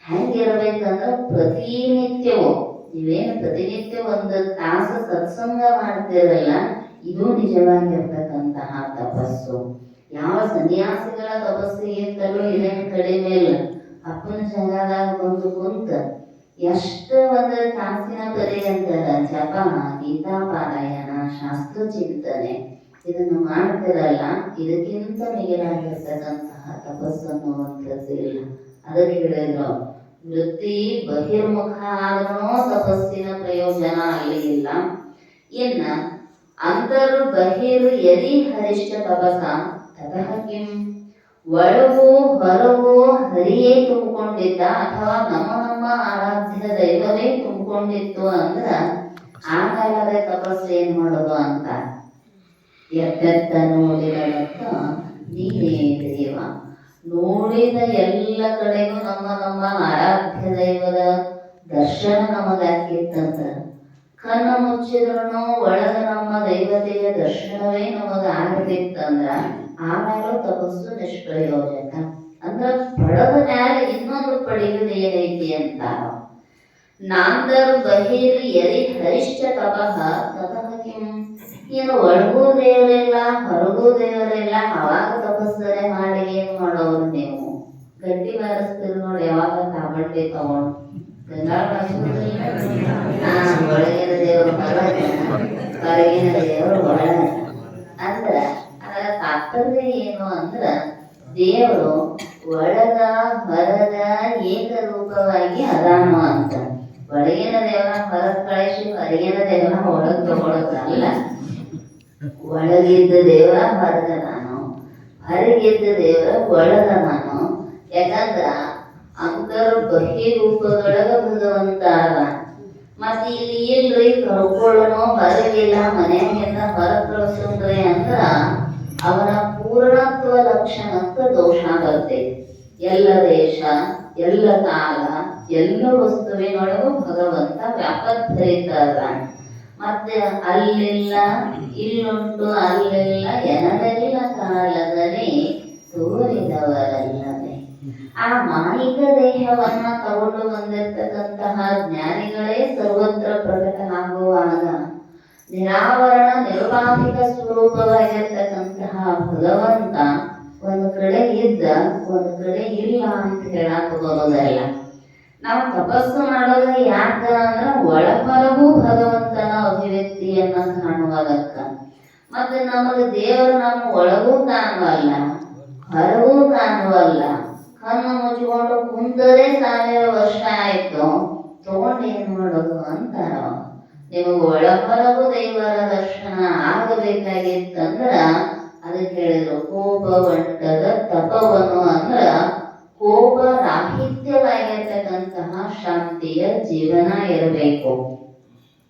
ಹೆಂಗಿರ್ಬೇಕಂದ್ರ ಪ್ರತಿನಿತ್ಯವೂ ನೀವೇನು ಪ್ರತಿನಿತ್ಯ ಒಂದು ತಾಸು ಸತ್ಸಂಗ ಮಾಡ್ತಿರಲ್ಲ, ಇದು ನಿಜವಾಗಿರ್ತಕ್ಕಂತಹ ತಪಸ್ಸು. ಯಾವ ಸನ್ಯಾಸಿಗಳ ತಪಸ್ಸಿಗಿಂತಲೂ ಇದೇನು ಕಡಿಮೆ ಇಲ್ಲ. ಅಪ್ಪನ ಜಾಗದಾಗ ಬಂದು ಕುಂತ ಎಷ್ಟು ಒಂದು ತಾಸಿನ ಪರ್ಯಂತರ ಜಪ, ಗೀತಾ ಪಾರಾಯಣ, ಶಾಸ್ತ್ರ ಚಿಂತನೆ ಇದನ್ನು ಮಾಡ್ತಿರಲ್ಲ, ಇದಕ್ಕಿಂತ ಮಿಗಿಲಾಗಿರ್ತಕ್ಕಂತಹ ತಪಸ್ಸು ಅನ್ನುವಂಥದ್ದು ಇಲ್ಲ. ಅದಕ್ಕೆ ಹೇಳಿದ್ರು, ವೃತ್ತಿ ಬಹಿರ್ಮುಖ ಆದ್ರೂ ತಪಸ್ಸಿನ ಪ್ರಯೋಜನ ಅಲ್ಲಿ ಇಲ್ಲ. ಇನ್ನ ಅಂತರ್ ಬಹಿರ್ ಯದಿ ಹರಿಷ್ಠ ತಪಸ ತತಃ ಕಿಂ. ಒಳಗೂ ಹೊರಗೂ ಹರಿಯೇ ತುಂಬಿಕೊಂಡಿದ್ದ ಅಥವಾ ನಮ್ಮ ಆರಾಧ್ಯ ದೈವವೇ ತುಂಬಿಕೊಂಡಿತ್ತು ಅಂದ್ರ ಆಗಾಗದ ತಪಸ್ಸು ಏನ್ ಮಾಡೋದು ಅಂತ. ಎತ್ತೆತ್ತ ನೋಡಿದತ್ತ ನೀನೇ ದೇವ. ನೋಡಿದ ಎಲ್ಲ ಕಡೆಗೂ ನಮ್ಮ ಆರಾಧ್ಯ ದೈವದ ದರ್ಶನ ನಮಗಾಕಿತ್ತಂತ. ಕಣ್ಣು ಮುಚ್ಚಿದ್ರೂ ಒಳಗ ನಮ್ಮ ದೈವತೆಯ ದರ್ಶನವೇ ನಮಗ ಆಗದಿತ್ತಂದ್ರ ಆಮೇಲೆ ತಪಸ್ಸು ನಿಷ್ಪ್ರಯೋಜಕ. ಅಂದ್ರ ಪಡೆದ ಮ್ಯಾಲ ಇನ್ನೊಂದು ಪಡೆಯುವುದು ಏನೈತಿ ಅಂತ. ನಾಂದರು ಬಹಿರ್ ಯದಿ ಹರಿಷ್ಠ ತಪಃ ತತಃ ಕಿಂ. ಏನು ಒಳಗೂ ದೇವರಿಲ್ಲ ಹೊರಗೂ ದೇವರಿಲ್ಲ, ಅವಾಗ ತಪಸ್ಸರೆ ಮಾಡಿ ಏನ್ ಮಾಡೋರು ನೀವು? ಗಟ್ಟಿ ಬಾರಿಸ್ತೀರಿ ನೋಡಿ, ಯಾವಾಗ ತಾಬಟ್ಟೆ ತಗೊಂಡು ಒಳಗಿನ ದೇವರು ಹೊರಗ, ಹೊರಗಿನ ದೇವರು ಒಳಗ. ಅಂದ್ರ ಅದರ ತಾತ್ಪರ್ಯ ಏನು ಅಂದ್ರ, ದೇವರು ಒಳಗ ಹೊರಗ ಏಕರೂಪವಾಗಿ ಅದಾನು ಅಂತ. ಒಳಗಿನ ದೇವರ ಹೊರಗ್ ಕಳಿಸಿ ಹೊರಗಿನ ದೇವರ ಒಳಗ್ ತಗೊಳೋದಲ್ಲ. ಒಳಗಿದ್ದ ದೇವರ ಹೊರಗದಾನು, ಹೊರಗಿದ್ದ ದೇವರ ಒಳಗದಾನು. ಯಾಕಂದ್ರ ಅಂತರ್ ಬಹಿರೂಪದೊಳಗ ಭಗವಂತ ಅದ. ಮತ್ತೆ ಇಲ್ಲಿ ಇಲ್ರಿ ಕರ್ಕೊಳ್ಳೋನು ಹೊರಗಿಲ್ಲ, ಮನೆಯಿಂದ ಹೊರ ಕಳಿಸೋದ್ರಿ ಅಂದ್ರ ಅವನ ಪೂರ್ಣತ್ವ ಲಕ್ಷಣಕ್ಕೆ ದೋಷ ಬರ್ತೈತಿ. ಎಲ್ಲ ದೇಶ, ಎಲ್ಲ ಕಾಲ, ಎಲ್ಲ ವಸ್ತುವಿನೊಳಗೂ ಭಗವಂತ ವ್ಯಾಪಕರಿತ ಅದ. ಮತ್ತೆ ಅಲ್ಲಿಲ್ಲ ಇಲ್ಲುಂಟು, ಅಲ್ಲಿಲ್ಲ ಎನದೆಲ್ಲ ಕಾಲದಲ್ಲಿ ತೋರಿದವರಲ್ಲದೆ. ಆ ಮಾಯಿಕ ದೇಹವನ್ನ ತಗೊಂಡು ಬಂದಿರ್ತಕ್ಕಂತಹ ಜ್ಞಾನಿಗಳೇ ಸರ್ವತ್ರ ಪ್ರಕಟನಾಗುವಾಗ ನಿರಾವರಣ ನಿರುಪಾಧಿಕ ಸ್ವರೂಪವಾಗಿರ್ತಕ್ಕಂತಹ ಭಗವಂತ ಒಂದು ಕಡೆ ಇದ್ದ, ಒಂದು ಕಡೆ ಇಲ್ಲ ಅಂತ ಹೇಳಕ್ ಬರೋದಲ್ಲ. ನಾವು ತಪಸ್ಸು ಮಾಡೋದು ಯಾಕ ಅಂದ್ರ ಒಳಪರಗೂ ಭಗವಂತನ ಅಭಿವ್ಯಕ್ತಿಯನ್ನ ಕಾಣುವುದಕ್ಕ. ಮತ್ತೆ ನಮಗೆ ದೇವರು ನಮ್ಮ ಒಳಗೂ ಕಾಣುವಲ್ಲ, ಹೊರಗೂ ಕಾಣುವಲ್ಲ, ಕಣ್ಣು ಮುಚ್ಚಿಕೊಂಡು ಕುಂತದೇ 1000 ವರ್ಷ ಆಯ್ತು, ತಗೊಂಡು ಏನ್ ಮಾಡೋದು ಅಂತಾರ. ನಿಮಗೆ ಒಳಹೊರಗು ದೇವರ ದರ್ಶನ ಆಗಬೇಕಾಗಿತ್ತಂದ್ರ ಅದಕ್ಕೆ ಹೇಳಿದ್ರು ಕೋಪವಂಟದ ತಪವನು. ಅಂದ್ರ ಕೋಪ ರಾಹಿತ್ಯವಾಗಿರ್ತಕ್ಕಂತಹ ಶಾಂತಿಯ ಜೀವನ ಇರಬೇಕು,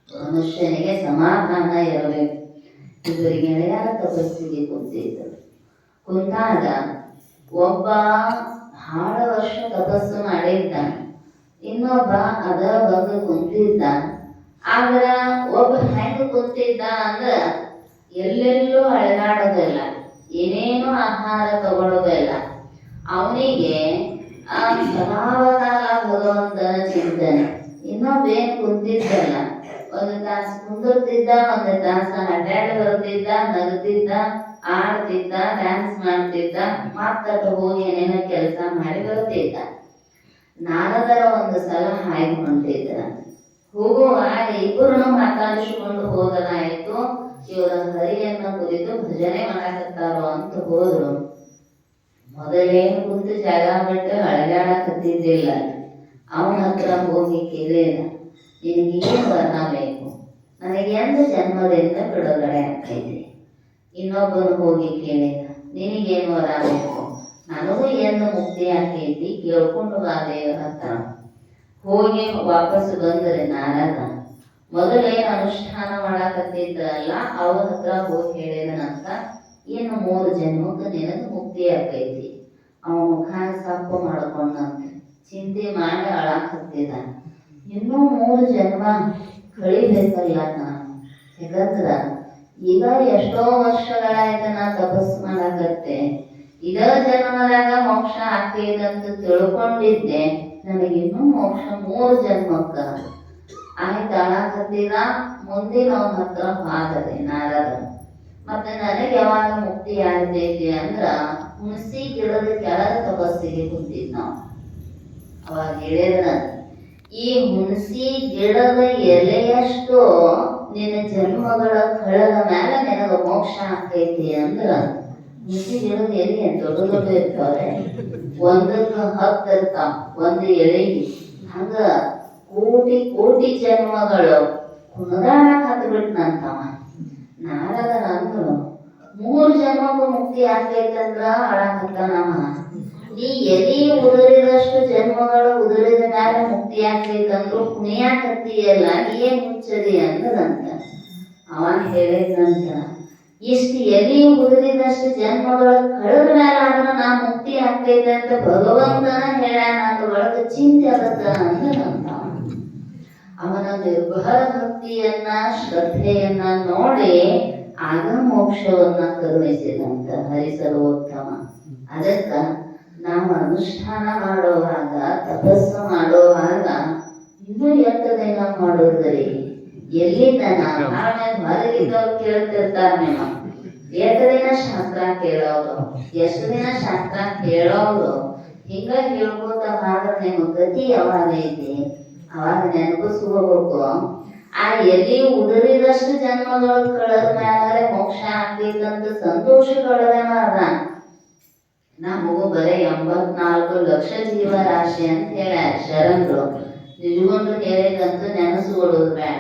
ಮನುಷ್ಯನಿಗೆ ಸಮಾಧಾನ ಇರಬೇಕು. ಇವರಿಗೆ ಗೆಳೆಯರ ತಪಸ್ಸಿಗೆ ಕುಂತಾಗ ಒಬ್ಬ ಬಹಳ ವರ್ಷ ತಪಸ್ಸು ಮಾಡಿದ್ದ, ಇನ್ನೊಬ್ಬ ಅದ ಬಂದು ಕುಂತಿದ್ದ. ಆದ್ರ ಒಬ್ಬ ಹೆಂಗ ಕುಂತಿದ್ದ ಅಂದ್ರ ಎಲ್ಲೆಲ್ಲೂ ಅಳೆದಾಡೋದಿಲ್ಲ, ಏನೇನು ಆಹಾರ ತಗೊಳ್ಳೋದಿಲ್ಲ. ಅವನಿಗೆ ಸದಾವಕಾಲ ಭಗವಂತನ ಚಿಂತನೆ. ಇನ್ನೊಬ್ಬೇನ್ ಕುಂತಿದ್ದಲ್ಲ, ಒಂದು ತಾಸು ಕುಂದಿರ್ತಿದ್ದ, ಒಂದು ತಾಸ ಅಡ್ಡಾಡಿ ಬರ್ತಿದ್ದ, ನಗ್ತಿದ್ದ, ಆಡ್ತಿದ್ದ, ಡ್ಯಾನ್ಸ್ ಮಾಡ್ತಿದ್ದ, ಮತ್ತ ಹೋಗಿ ಏನೇನೋ ಕೆಲಸ ಮಾಡಿ ಬರ್ತಿದ್ದ. ನಾರದರ ಒಂದು ಸಲ ಹಾಯ್ದು ಹೊಂಟಿದ್ರ. ಹೋಗುವಾಗ ಇಬ್ಬರನ್ನು ಮಾತಾಡಿಸಿಕೊಂಡು ಹೋದನಾಯ್ತು. ಇವರ ಹರಿಯನ್ನ ಕುರಿತು ಭಜನೆ ಮಾಡಕತ್ತಾರೋ ಅಂತ ಹೋದ್ರು. ಮೊದಲೇನು ಕುಂತು ಜಾಗ ಬಿಟ್ಟು ಅಳಗಾಡಕತ್ತಿದ್ದಿಲ್ಲ. ಅವನ ಹತ್ರ ಹೋಗಿ ಕೇಳಿದ, ನಿನಗೇನು ವರ ಬೇಕು? ನನಗೆ ಎಂದು ಜನ್ಮದಿಂದ ಬಿಡುಗಡೆ ಆಗ್ತೈತಿ. ಇನ್ನೊಬ್ಬನು ಹೋಗಿ ಕೇಳಿದ, ನಿನಗೇನು ವರ ಬೇಕು? ನನಗೂ ಎಂದು ಮುಕ್ತಿ ಆಗ್ತೈತಿ, ಕೇಳ್ಕೊಂಡು ಬಾ ದೇವರ ಹತ್ರ. ಹೋಗಿ ವಾಪಸ್ ಬಂದ್ರೆ ನಾರದ ಮೊದಲೇನು ಅನುಷ್ಠಾನ ಮಾಡಕತ್ತಿದ್ರಲ್ಲ ಅವ್ರ ಹತ್ರ ಹೋಗಿ ಹೇಳಿದನಂತ, ಇನ್ನು 3 ಜನ್ಮಕ್ಕೆ ನಿನಗೆ ಮುಕ್ತಿ ಆಗ್ತೈತಿ. ಅವನ ಮುಖ ಸಾಪ ಮಾಡ್ಕೊಂಡಂತೆ ಚಿಂತೆ ಮಾಡಿ ಅಳಾಕತ್ತಿದ. ಇನ್ನೂ 3 ಜನ್ಮ ಕಳಿಬೇಕಲ್ಲ ನಾನು, ಯಾಕಂದ್ರ ಈಗ ಎಷ್ಟೋ ವರ್ಷಗಳಾಯ್ತು ನಾ ತಪಸ್ಸು ಮಾಡಕತ್ತೆ, ಇದ ಜನ್ಮದಾಗ ಮೋಕ್ಷ ಆಗ್ತೈದಂತ ತಿಳ್ಕೊಂಡಿದ್ದೆ. ನನಗಿನ್ನೂ ಮೋಕ್ಷ 3 ಜನ್ಮಕ್ಕ ಆಯ್ತು ಅಳಾಕತ್ತಿದ. ಮುಂದಿನ ಅವನ ಹತ್ರ ಹೋದರೆ ನಾರದ, ಮತ್ತೆ ನನಗೆ ಯಾವಾಗ ಮುಕ್ತಿ ಆಗ್ತೈತಿ ಅಂದ್ರ ಹುಣಸಿ ಗಿಡದ ಕೆಳಗ ತಪಸ್ಸಿಗೆ ಕುಂತಿದ್ ನಾವು. ಅವಾಗ ಹೇಳಿದ, ಈ ಹುಣಸಿ ಗಿಡದ ಎಲೆಯಷ್ಟು ನಿನ್ನ ಜನ್ಮಗಳ ಕಳೆದ ಮೇಲೆ ನಿನಗ ಮೋಕ್ಷ ಆಗ್ತೈತಿ ಅಂದ್ರ, ಹುಣಸಿ ಗಿಡದ ಎಲೆ ದೊಡ್ಡ ದೊಡ್ಡ ಇರ್ತಾವ್ರೆ, ಒಂದಕ್ಕೆ 10 ಇರ್ತಾವ ಒಂದು ಎಳೆಗೆ. ಹಂಗ ಕೋಟಿ ಕೋಟಿ ಜನ್ಮಗಳು ಕುಣದಾಡಕ್ ಹತ್ಬಿಟ್ನಂತವ. ನಾರದ ಅಂದ್ರು, 3 ಜನ್ಮಕ್ಕೂ ಮುಕ್ತಿ ಆಗ್ತೈತಂದ್ರ ಅಳಾಕತ್ತಾನವ. ನೀ ಎಲಿ ಉದುರಿದಷ್ಟು ಜನ್ಮಗಳು ಉದುರಿದ ಮೇಲೆ ಮುಕ್ತಿ ಆಗ್ತೈತಂದ್ರು ಕುಣಿಯಾಕತ್ತೀಯಲ್ಲ, ಏನ್ ಮುಚ್ಚದಿ ಅಂದ್ರಂತ. ಅವನ್ ಹೇಳಿದಂತ, ಇಷ್ಟು ಎಲಿ ಉದುರಿದಷ್ಟು ಜನ್ಮಗಳ ಕಳೆದ ಮೇಲೆ ಆದ್ರೆ ನಾ ಮುಕ್ತಿ ಆಗ್ತೈತೆ ಅಂತ ಭಗವಂತನ ಹೇಳ್ಯಾನ, ಅಂತ ಒಳಗ ಚಿಂತೆ ಆಗತ್ತ ಅಂದ್ರಂತ. ಅವನ ನಿರ್ಭರ ಭಕ್ತಿಯನ್ನ ಶ್ರದ್ಧೆಯನ್ನ ನೋಡಿ ಆಗ ಮೋಕ್ಷವನ್ನ ಕರುಣಿಸಿದಂತ ಹರಿಸರ್ವೋತ್ತಮ. ಅದಕ್ಕ ನಾವು ಅನುಷ್ಠಾನ ಮಾಡುವಾಗ ತಪಸ್ಸು ಮಾಡುವಾಗ ಇನ್ನೂ ಎಷ್ಟು ದಿನ ಮಾಡೋದ್ರಿ, ಎಲ್ಲಿದ್ದಾನ ಹೊರಗಿದ್ದವ್ರು ಕೇಳ್ತಿರ್ತಾರ. ನಿಮ್ಮ ಎಷ್ಟು ದಿನ ಶಾಸ್ತ್ರ ಕೇಳೋರು, ಎಷ್ಟು ದಿನ ಶಾಸ್ತ್ರ ಕೇಳೋರು, ಹಿಂಗ ಹೇಳ್ಕೋತ ಮಾಡ್ರೆ ನಿಮ್ಮ ಗತಿ ಯಾವಾಗ ಐತಿ ಅವಾಗ ನೆನಪಿಸ್ಕೋಬೇಕು. ಆ ಎಲ್ಲಿ ಉದುರಿದಷ್ಟು ಜನ್ಮಗಳು ಕಳೆದ ಮ್ಯಾಲೆ ಮೋಕ್ಷ ಆಗ್ತೈತಂತ ಸಂತೋಷಗಳೇ ಮಾಡ. ನಮಗೂ ಬರೀ 84 ಲಕ್ಷ ಜೀವರಾಶಿ ಅಂತ ಹೇಳ್ಯಾರ ಶರಣರು. ನಿಜಗೊಂಡು ಹೇಳಿದಂತೂ ನೆನಸುಗೊಳ್ಳೋದು ಬೇಡ.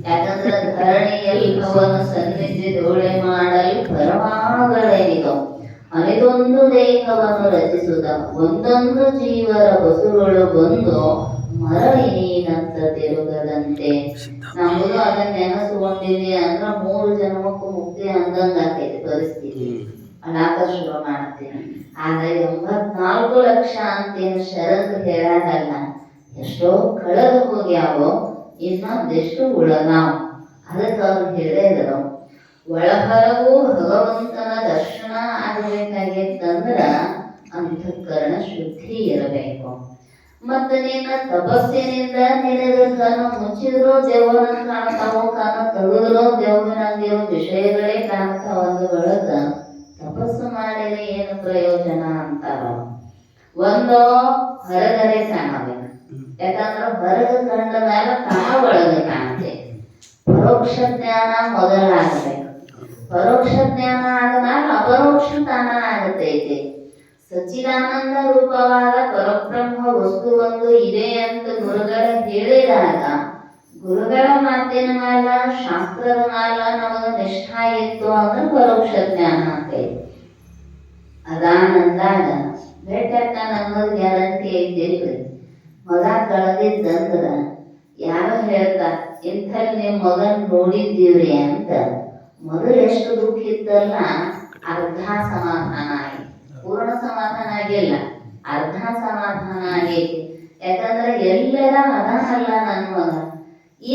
ಯಾಕಂದ್ರೆ ಧರಣಿಯಲ್ಲಿ ಅವನ ಸನ್ನಿಧಿ ಧೂಳೆ ಮಾಡಲು ಪರಮಾಣುಗಳೇನಿದವು, ಅನಿದೊಂದು ದೇಹವನ್ನು ರಚಿಸುತ್ತ ಒಂದೊಂದು ಜೀವರ ಬಸುಗಳು ಬಂದು ಮರಳಿನಂತ ತಿರುಗದಂತೆ. ನಮಗೂ ಅದನ್ನ ನೆನಸುಕೊಂಡಿವಿ ಅಂದ್ರ 3 ಜನ್ಮಕ್ಕೂ ಮುಕ್ತಿ ಅಂದಂಗ ಆಗ್ತೈತಿ ಪರಿಸ್ಥಿತಿ. ಅನಾಕ ಶುರು ಮಾಡ್ತೀನಿ. ಆದ್ರೆ 84 ಲಕ್ಷ ಅಂತೇನು ಶರಣರು ಹೇಳಾಗಲ್ಲ, ಎಷ್ಟೋ ಕಳೆದು ಹೋಗ್ಯಾವೋ, ಇನ್ನೊಂದೆಷ್ಟು ಉಳಗಾವ್. ಅದಕ್ಕೆ ಅವ್ರು ಹೇಳಿದ್ರು, ಒಳಹೊರಗೂ ಭಗವಂತನ ದರ್ಶನ ಆಗಬೇಕಾಗಿತ್ತಂದ್ರ ಅಂತಃಕರಣ ಶುದ್ಧಿ ಇರಬೇಕು. ಮತ್ತೆ ನಿನ್ನ ತಪಸ್ಸಿನಿಂದ ನಿನಗೆ ಕಣ್ಣು ಮುಚ್ಚಿದ್ರು ದೆವ್ವನ ಕಾಣ್ತಾವೋ, ಕಣ್ಣು ತೆಗೆದ್ರು ದೆವ್ವನಂಗಿರೋ ವಿಷಯಗಳೇ ಕಾಣ್ತಾವ. ಒಂದು ಒಳಗ ತಪಸ್ಸು ಮಾಡಿದ್ರೆ ಏನು ಪ್ರಯೋಜನ ಅಂತಾರ. ಒಂದು ಹೊರಗಡೆ ಕಾಣಬೇಕು, ಯಾಕಂದ್ರೆ ಹೊರಗೆ ಕಂಡ ಮೇಲೆ ತಾನ ಒಳಗೆ ಕಾಣುತ್ತೆ. ಪರೋಕ್ಷ ಜ್ಞಾನ ಮೊದಲಾಗಬೇಕು, ಪರೋಕ್ಷ ಜ್ಞಾನ ಆದ ಮೇಲೆ ಅಪರೋಕ್ಷ ತಾನ ಆಗತೈತಿ. ಸಚ್ಚಿದಾನಂದ ರೂಪವಾದ ಪರಬ್ರಹ್ಮ ವಸ್ತು ಒಂದು ಇದೆ ಅಂತ ಗುರುಗಳ ಹೇಳಿದಾಗ ಗುರುಗಳ ಮಾತಿನ ಮೇಲ ಶಾಸ್ತ್ರದ ಮೇಲ ನಮಗ ನಿಷ್ಠಾ ಇತ್ತು ಅಂದ್ರೆ ಪರೋಕ್ಷ ಜ್ಞಾನ ಆಗ್ತೈತಿ. ಅದಾನಂದಾಗ ಬೆಟ್ಟಕ್ಕ ನಮ್ಮದು ಗ್ಯಾರಂಟಿ ಐತಿಲ್ರಿ. ಮಗ ಕಳೆದಿದ್ದಂದ್ರ ಯಾರೋ ಹೇಳ್ತಾರ ಇಂಥಲ್ಲಿ ನಿಮ್ಮ ಮಗನ್ ನೋಡಿದ್ದೀವ್ರಿ ಅಂತ. ಮೊದಲು ಎಷ್ಟು ದುಃಖ ಇತ್ತಲ್ಲ ಅರ್ಧ ಸಮಾಧಾನ ಆಗಿ, ಪೂರ್ಣ ಸಮಾಧಾನ ಆಗಿಲ್ಲ, ಅರ್ಧ ಸಮಾಧಾನ ಆಗೈತಿ. ಯಾಕಂದ್ರೆ ಎಲ್ಲರ ಅದಾನಲ್ಲ ನನ್ನ ಮಗ,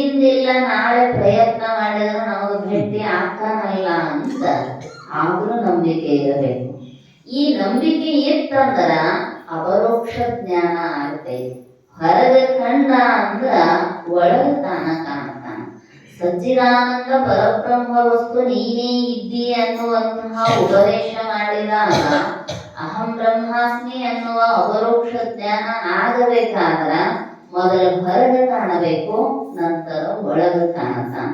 ಇಂದಿಲ್ಲ ನಾಳೆ ಪ್ರಯತ್ನ ಮಾಡಿದ್ರೆ ನಮಗೆ ಭೇಟಿ ಆಗ್ತಾನಲ್ಲ ಅಂತ ಆದ್ರೂ ನಂಬಿಕೆ ಇರಬೇಕು. ಈ ನಂಬಿಕೆ ಇತ್ತಂದ್ರ ಅಪರೋಕ್ಷ ಜ್ಞಾನ ಆಗ್ತೈತಿ. ಹೊರಗೆ ಕಂಡ ಅಂದ್ರ ಒಳಗೆ ತಾನ ಕಾಣ್ತಾನ. ಸಚ್ಚಿದಾನಂದ ಪರಬ್ರಹ್ಮ ವಸ್ತು ನೀನೇ ಇದ್ದಿ ಅನ್ನುವಂತಹ ಉಪದೇಶ ಮಾಡಿದಾಗ ಅಹಂ ಬ್ರಹ್ಮಾಸ್ಮಿ ಅನ್ನುವ ಅಪರೋಕ್ಷ ಜ್ಞಾನ ಆಗಬೇಕಾದ್ರ ಮೊದಲು ಹೊರಗೆ ಕಾಣಬೇಕು, ನಂತರ ಒಳಗೆ ಕಾಣತಾನ.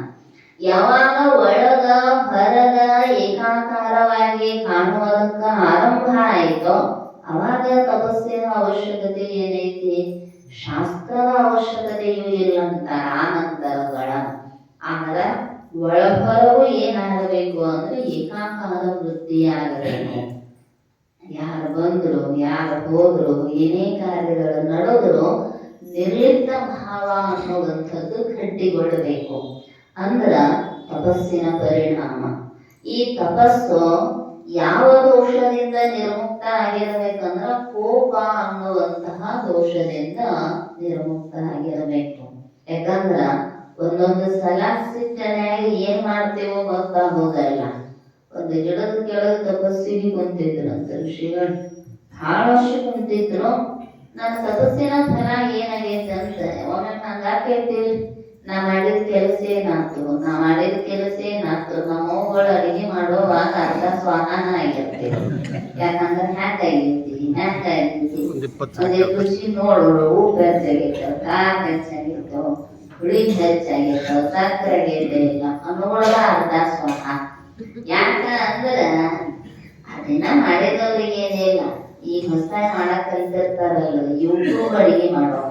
ಯಾವಾಗ ಒಳಗ ಹೊರಗ ಏಕಾಕಾರವಾಗಿ ಕಾಣುವುದಕ್ಕ ಆರಂಭ ಆಯಿತೋ ಅವಾಗ ತಪಸ್ಸಿನ ಅವಶ್ಯಕತೆ ಏನೈತಿ, ಶಾಸ್ತ್ರದ ಅವಶ್ಯಕತೆಯೂ ಇಲ್ಲ ಅಂತಾರ. ಆನಂತರಗಳ ಆದ್ರ ಒಳಹೊರಗೂ ಏನಾಗಬೇಕು ಅಂದ್ರೆ ಏಕಾಕಾರ ವೃತ್ತಿಯಾಗಬೇಕು. ಯಾರು ಬಂದ್ರು ಯಾರು ಹೋದ್ರು ಏನೇ ಕಾರ್ಯಗಳು ನಡೆದ್ರು ನಿರ್ಲಿಪ್ತ ಭಾವ ಅನ್ನುವಂಥದ್ದು ಗಟ್ಟಿಗೊಳ್ಳಬೇಕು. ಅಂದ್ರ ತಪಸ್ಸಿನ ಪರಿಣಾಮ. ಈ ತಪಸ್ಸು ಯಾವ ದೋಷದಿಂದ ನಿರ್ಮುಕ್ತ ಆಗಿರಬೇಕಂದ್ರ ಕೋಪ ಅನ್ನುವಂತಹ ದೋಷದಿಂದ ನಿರ್ಮುಕ್ತ ಆಗಿರಬೇಕು. ಯಾಕಂದ್ರ ಒಂದೊಂದು ಸಲ ಸಿಟ್ಟನ್ಯಾಗ ಏನ್ ಮಾಡ್ತೇವೋ ಗೊತ್ತಾಗೋದಲ್ಲ. ಒಂದು ಗಿಡದ ಕೆಳಗೆ ತಪಸ್ಸಿಗೆ ಕುಂತಿದ್ರು ಅಂತ ಋಷಿಗಳು, ಬಹಳ ವರ್ಷ ಕುಂತಿದ್ರು. ನನ್ನ ತಪಸ್ಸಿನ ಫಲ ಏನಾಗೈತೆ ಅಂತ ಒಮ್ಮೆ ಹಂಗಾಕೈತಿಲ್, ನಾ ಮಾಡಿದ ಕೆಲಸ ಏನಾಯ್ತು, ನಮ್ಮ ಅವ್ವಗಳು ಅಡಿಗೆ ಮಾಡುವಾಗ ಅರ್ಧ ಸ್ವಾಹಾನ ಆಗಿರ್ತೇವೆ. ಯಾಕಂದ್ರೆ ಹ್ಯಾಂಗಾಗೈತಿ ಅದೇ ಖುಷಿ ನೋಡೋರು, ಉಪ್ಪು ಹೆಚ್ಚಾಗಿರ್ತಾವ, ಖಾರ ಹೆಚ್ಚಾಗಿರ್ತಾವ, ಹುಳಿ ಹೆಚ್ಚಾಗಿರ್ತಾವ, ಸಕ್ಕರೆ ಆಗೈತೆ ಇಲ್ಲ ಅನ್ನೋಳಗ ಅರ್ಧ ಸ್ವಾಹ. ಯಾಕ ಅಂದ್ರ ಅದನ್ನ ಮಾಡಿದವ್ರಿಗೆ ಏನಿಲ್ಲ. ಈ ಹೊಸದಾಗಿ ಮಾಡಕ್ ಕಲಿತಿರ್ತಾರಲ್ಲ ಯೂಟ್ಯೂಬ್ ಅಡಿಗೆ ಮಾಡೋ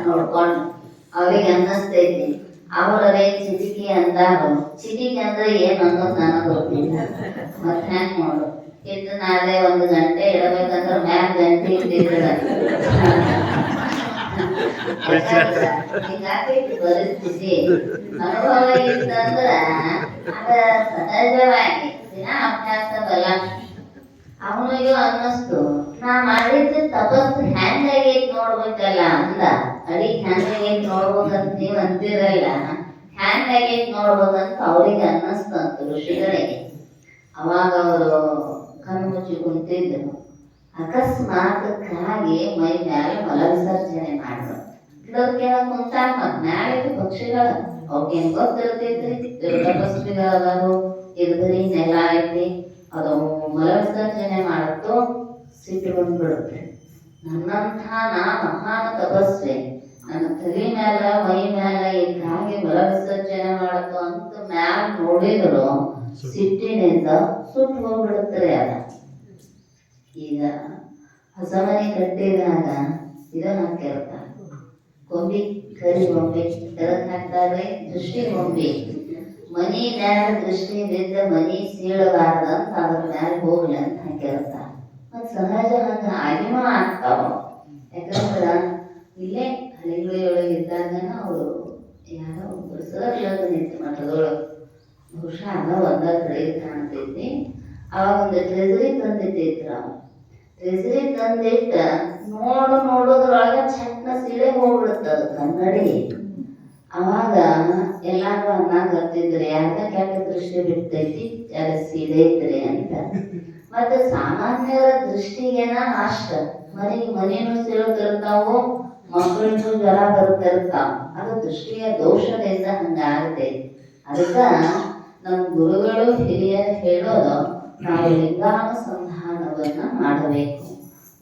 ನೋಡ್ಕೊಂಡು ಅವ್ರಿಗೆ ಅನ್ನಿಸ್ತೈತಿ ಅವರೇ ಚಿಟಿಕಿ ಅಂದಾರು. ಚಿಟಿಕಿ ಅಂದ್ರೆ ಏನ್ ಅನ್ನೋದು ನನಗೆ ಗೊತ್ತಿಲ್ಲ. ಮತ್ ಹ್ಯಾಂಗ್ ನೋಡು, ಇಟ್ಟು ನಾಳೆ 1 ಗಂಟೆ ಇಡಬೇಕಂದ್ರೆ ಮ್ಯಾಲ ಗಂಟೆ ಇಟ್ಟಿದ್ರ ಹಿಂಗಾಕೈತಿ ಪರಿಸ್ಥಿತಿ. ಅನುಭವ ಇತ್ತಂದ್ರ ಅದ ಸಹಜವಾಗಿ ದಿನ ಅಭ್ಯಾಸ ಬಲ. ಅವನಿಗೂ ಅನ್ನಿಸ್ತು ನಾ ಮಾಡಿದ ತಪಸ್ಸು ಹ್ಯಾಂಗಾಗೈತಿ ನೋಡ್ಬೇಕಲ್ಲ ಅಂದ. ಅಡಿಗೆ ಹ್ಯಾಂಗಾಗೈತಿ ನೋಡ್ಬೇಕಂತ ನೀವ್ ಅಂತಿರಲ್ಲ, ಹ್ಯಾಂಗಾಗೈತಿ ನೋಡ್ಬೇಕಂತ ಅವ್ರಿಗೆ ಅನ್ನಿಸ್ತಂತ ಋಷಿಗಳಿಗೆ. ಅವಾಗ ಅವರು ಕಣ್ಣು ಮುಚ್ಚಿ ಕುಂತಿದ್ರು. ಅಕಸ್ಮಾತ್ ಕಾಗಿ ಮೈ ಮ್ಯಾಲ ಮಲ ವಿಸರ್ಜನೆ ಮಾಡ್ರು. ಗಿಡದ ಕೆಳಗೆ ಕುಂತಾಗ ಮತ್ ಮ್ಯಾಲಿಟ್ಟು ಪಕ್ಷಿಗಳು ಅವಕ್ಕೇನ್ ಗೊತ್ತಿರ್ತೈತ್ರಿ, ತಪಸ್ವಿಗಳದಾರು ಇರ್ದ್ರಿ ನೆಲ ಐತಿ, ಅದು ಮಲ ವಿಸರ್ಜನೆ ಮಾಡತ್ತು. ಸಿಟ್ಟು ಬಂದ್ಬಿಡುತ್ತೆ. ನನ್ನಂಥ ನಾ ಮಹಾನ್ ತಪಸ್ವಿ, ನನ್ನ ತಲೆ ಮ್ಯಾಲ ಮೈ ಮ್ಯಾಲ ಹಾಗೆ ಮಲ ವಿಸರ್ಜನೆ ಮಾಡತ್ತು ಅಂತ ಮ್ಯಾಲ ನೋಡಿದ್ರು ಸಿಟ್ಟಿನಿಂದ ಸುಟ್ಟು ಹೋಗ್ಬಿಡುತ್ತಾರೆ. ಅದ ಈಗ ಹೊಸ ಮನೆ ಕಟ್ಟಿದಾಗ ಇದನ್ನ ಹಾಕಿರ್ತಾರೆ, ಗೊಂಬಿ, ಕರಿ ಗೊಂಬಿ ಎದಕ್ ಹಾಕ್ತಾರೆ, ದೃಷ್ಟಿ ಗೊಂಬಿ. ಮನಿ ಮ್ಯಾಲ ದೃಷ್ಟಿ ಬಿದ್ದ ಮನಿ ಸೀಳಬಾರ್ದಂತ ಅದ್ರ ಮ್ಯಾಲ ಹೋಗ್ಲಿ ಅಂತ ಹಾಕಿರ್ತಾರ. ಮತ್ ಸಹಜ ಹಂಗ ಆಗಿನೂ ಆಗ್ತಾವ. ಯಾಕಂದ್ರ ಇಲ್ಲೇ ಹಳ್ಳಿಗಳೊಳಗೆ ಇದ್ದಾಗನ ಅವರು ಯಾರೋ ಒಬ್ರು ಸರ್ ಇಲ್ಲದ ನಿಂತು ಮಠದೊಳಗೆ ಬಹುಶಃ ಅದ ಒಂದ ಕಡೆ ಕಾಣ್ತೈತಿ. ಅವಾಗ ಒಂದು ಟ್ರೆಜರಿ ತಂದಿಟ್ಟಿದ್ರ. ಟ್ರೆಜರಿ ತಂದಿಟ್ಟ ನೋಡೋದ್ರೊಳಗ ಚಟ್ನ ಸೀಳೆ ಹೋಗ್ಬಿಡುತ್ತದ ಕನ್ನಡಿ. ಅವಾಗ ಎಲ್ಲಾರು ಅನ್ನಂಗ ಬರ್ತಿದ್ರು, ಯಾಕ ಕೆಟ್ಟ ದೃಷ್ಟಿ ಬಿಡ್ತೈತಿ, ಯಾರ ಸೀಳೆ ಐತ್ರಿ ಅಂತ. ಮತ್ತೆ ಸಾಮಾನ್ಯರ ದೃಷ್ಟಿಗೇನ ಅಷ್ಟ ಮನೇನು ಸೀಳ್ತಿರ್ತಾವು, ಮಕ್ಕಳಿಗೂ ಜ್ವರ ಬರ್ತಿರ್ತಾವ. ಅದು ದೃಷ್ಟಿಯ ದೋಷದಿಂದ ಹಂಗಾಗತೈತಿ. ಅದಕ್ಕ ನಮ್ಮ ಗುರುಗಳು ಹಿರಿಯರು ಹೇಳೋದು ನಾವು ಲಿಂಗಾನುಸಂಧಾನವನ್ನ ಮಾಡಬೇಕು,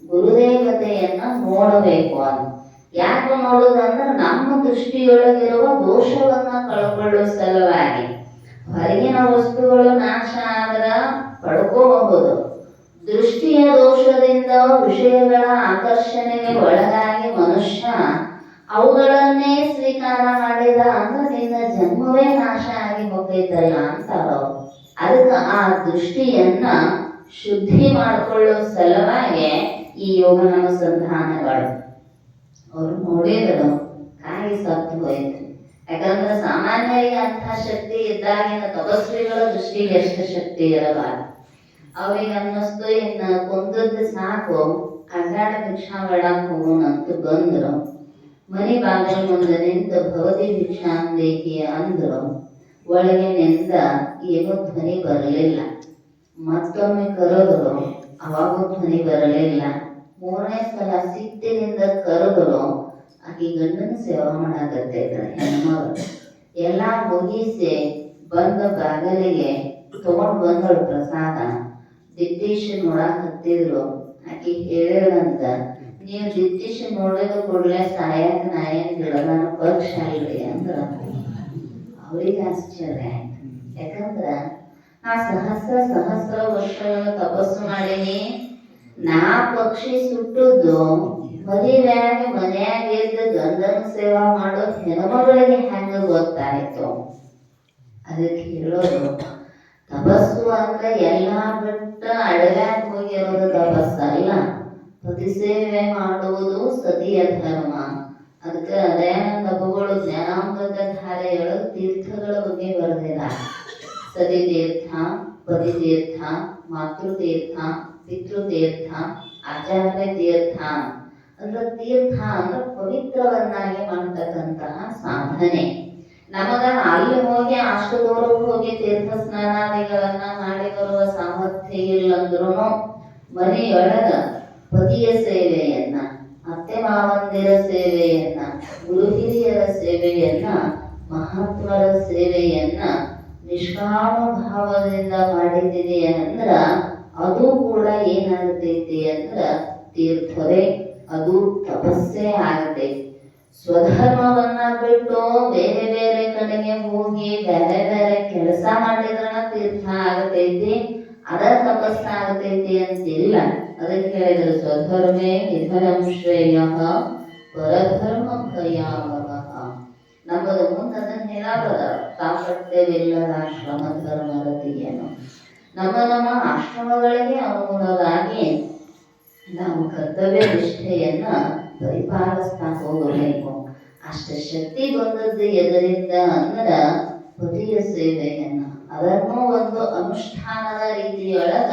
ಗುರುದೇವತೆಯನ್ನ ನೋಡಬೇಕು ಅಂತ. ಯಾಕೆ ನೋಡುದಂದ್ರೆ ನಮ್ಮ ದೃಷ್ಟಿಯೊಳಗಿರುವ ದೋಷವನ್ನ ಕಳ್ಕೊಳ್ಳೋ ಸಲುವಾಗಿ. ಹೊರಗಿನ ವಸ್ತುಗಳು ನಾಶ ಆದ್ರ ಪಡ್ಕೋಬಹುದು, ದೃಷ್ಟಿಯ ವಿಷಯಗಳ ಆಕರ್ಷಣೆಗೆ ಒಳಗಾಗಿ ಮನುಷ್ಯ ಅವುಗಳನ್ನೇ ಸ್ವೀಕಾರ ಮಾಡಿದ ಅಂದ್ರೆ ನಿನ್ನ ಜನ್ಮವೇ ನಾಶ ಆಗಿ ಹೋಗೈತಲ್ಲ ಅಂತಾರ. ಅದಕ್ಕೆ ಆ ದೃಷ್ಟಿಯನ್ನ ಶುದ್ಧಿ ಮಾಡಿಕೊಳ್ಳೋ ಸಲುವಾಗಿ ಈ ಯೋಗ ಅನುಸಂಧಾನಗಳು. ಅವ್ರು ನೋಡಿದ್ರು ಕಾಯಿ ಸತ್ತು ಹೋಯ್ತು. ಯಾಕಂದ್ರೆ ಸಾಮಾನ್ಯರಿಗೆ ಅಂತಹ ಶಕ್ತಿ ಇದ್ದಾಗಿನ ತಪಸ್ವಿಗಳ ದೃಷ್ಟಿಗೆ ಎಷ್ಟು ಶಕ್ತಿ ಇರಬಾರ್ದು. ಅವ್ರಿಗೆ ಅನ್ನಿಸ್ತು ಇನ್ನು ಕೊಂದದ್ದು ಸಾಕು, ಅಡ್ಡಾಡ ಭಿಕ್ಷಾ ಬೇಡಕ್ಕೆ ಹೋಗೋಣಂತ ಬಂದ್ರು. ಮನೆ ಬಾಗಿಲು ಮುಂದೆ ನಿಂತು ಭವತಿ ಭಿಕ್ಷಾಂದೇಕಿ ಅಂದ್ರು. ಒಳಗಿನಿಂದ ಏನೂ ಧ್ವನಿ ಬರಲಿಲ್ಲ. ಮತ್ತೊಮ್ಮೆ ಕರೆದರು, ಅವಾಗೂ ಧ್ವನಿ ಬರಲಿಲ್ಲ. ಮೂರನೇ ಸಲ ಸಿಟ್ಟಿನಿಂದ ಕರೆದರು. ಆಕೆ ಗಂಡನ ಸೇವಾ ಮಾಡಾಕತ್ತೈತೆ ಹೆಣ್ಮಗಳು. ಎಲ್ಲ ಮುಗಿಸಿ ಬಂದ ಬಾಗಿಲಿಗೆ ತಗೊಂಡು ಬಂದಳು ಪ್ರಸಾದ. ದಿಟ್ಟೀಶ್ ನೋಡಕ್ ಹತ್ತಿದ್ರು. ಆಕೆ ಹೇಳಿದಂತ, ನೀವು ದಿಟ್ಟೀಶ್ ನೋಡಿದ ಕೂಡಲೇ ಸಾಯಕ್ ನಾ ಏನ್ ಗಿಡದಾನ ಪಕ್ಷ ಅಲ್ರಿ ಅಂದ್ರ. ಅವ್ರಿಗೆ ಆಶ್ಚರ್ಯ ಆಯ್ತು. ಯಾಕಂದ್ರ ನಾ ಸಹಸ್ರ ವರ್ಷಗಳ ತಪಸ್ಸು ಮಾಡೀನಿ. ನಾ ಪಕ್ಷಿ ಸುಟ್ಟದ್ದು ಮದುವೆಯಾಗಿ ಮನ್ಯಾಗ ಇದ್ದ ಗಂಡನ ಸೇವಾ ಮಾಡೋ ಹೆಣ್ಮಗಳಿಗೆ ಹೆಂಗ ಗೊತ್ತಾಯ್ತು? ಅದಕ್ಕೆ ಹೇಳೋದು, ತಪಸ್ಸು ಅಂದ್ರೆ ಎಲ್ಲಾ ಬಿಟ್ಟು ಅಡವ್ಯಾಗ ಹೋಗಿರೋದು ತಪಸ್ಸಲ್ಲ. ಪತಿ ಸೇವೆ ಮಾಡುವುದು ಸತಿಯ ಧರ್ಮ. ಅದಕ್ಕೆ ದಯಾನಂದ ಪ್ರಭುಗಳು ಜ್ಞಾನಾಮೃತ ಧಾರೆಯೊಳ ತೀರ್ಥಗಳ ಬಗ್ಗೆ ಬರೆದಿದ್ದಾರೆ. ಸತಿ ತೀರ್ಥ, ಪತಿ ತೀರ್ಥ, ಮಾತೃತೀರ್ಥ, ಪಿತೃತೀರ್ಥ, ಆಚಾರ್ಯ ತೀರ್ಥ. ಅಂದ್ರೆ ತೀರ್ಥ ಅಂದ್ರೆ ಪವಿತ್ರವನ್ನಾಗಿ ಮಾಡತಕ್ಕಂತಹ ಸಾಧನೆ. ನಮಗ ಅಲ್ಲಿ ಹೋಗಿ ಅಷ್ಟು ದೂರಕ್ಕೆ ಹೋಗಿ ತೀರ್ಥ ಸ್ನಾನಾದಿಗಳನ್ನ ಮಾಡಿ ಬರುವ ಸಾಮರ್ಥ್ಯ ಇಲ್ಲಂದ್ರೂ ಮನೆಯೊಳಗ ಪತಿಯ ಸೇವೆಯನ್ನ, ಅತ್ತೆ ಮಾವಂದಿರ ಸೇವೆಯನ್ನ, ಗುರು ಹಿರಿಯರ ಸೇವೆಯನ್ನ, ಮಹಾತ್ಮರ ಸೇವೆಯನ್ನ ನಿಷ್ಕಾಮ ಭಾವದಿಂದ ಮಾಡಿದ್ದೀರಿ ಅಂದ್ರ ಅದು ಕೂಡ ಏನಾಗತೈತಿ ಅಂದ್ರ ತೀರ್ಥವೇ, ಅದು ತಪಸ್ಸೇ ಆಗತೈತಿ. ಸ್ವಧರ್ಮವನ್ನ ಬಿಟ್ಟು ಬೇರೆ ಬೇರೆ ಕಡೆಗೆ ಹೋಗಿ ಬೇರೆ ಬೇರೆ ಕೆಲಸ ಮಾಡಿದ್ರನ ತೀರ್ಥ ಆಗತೈತಿ, ಅದ ತಪಸ್ಸ ಆಗತೈತಿ ಅಂತಿಲ್ಲ. ಅದಕ್ಕೆ ಹೇಳಿದ್ರು, ಸ್ವಧರ್ಮೇ ನಿಧನಂ ಶ್ರೇಯ ಪರಧರ್ಮ ಭಯಾವಹ. ನಮ್ಮದು ಮುಂದೆ ಅದನ್ನ ಹೇಳಾಗದ, ಸಾಮರ್ಥ್ಯವಿಲ್ಲದ ಆಶ್ರಮ ಧರ್ಮರತಿಯನ್ನು ನಮ್ಮ ಆಶ್ರಮಗಳಿಗೆ ಅನುಗುಣವಾಗಿ ನಾವು ಕರ್ತವ್ಯ ನಿಷ್ಠೆಯನ್ನ ಪರಿಪಾಲಿಸ್ತಾ ಹೋಗಬೇಕು. ಅಷ್ಟ ಶಕ್ತಿ ಬಂದದ್ದು ಎದರಿಂದ ಅಂದ್ರ ಪತಿಯ ಸೇವೆಯನ್ನ, ಅದನ್ನು ಒಂದು ಅನುಷ್ಠಾನದ ರೀತಿಯೊಳಗ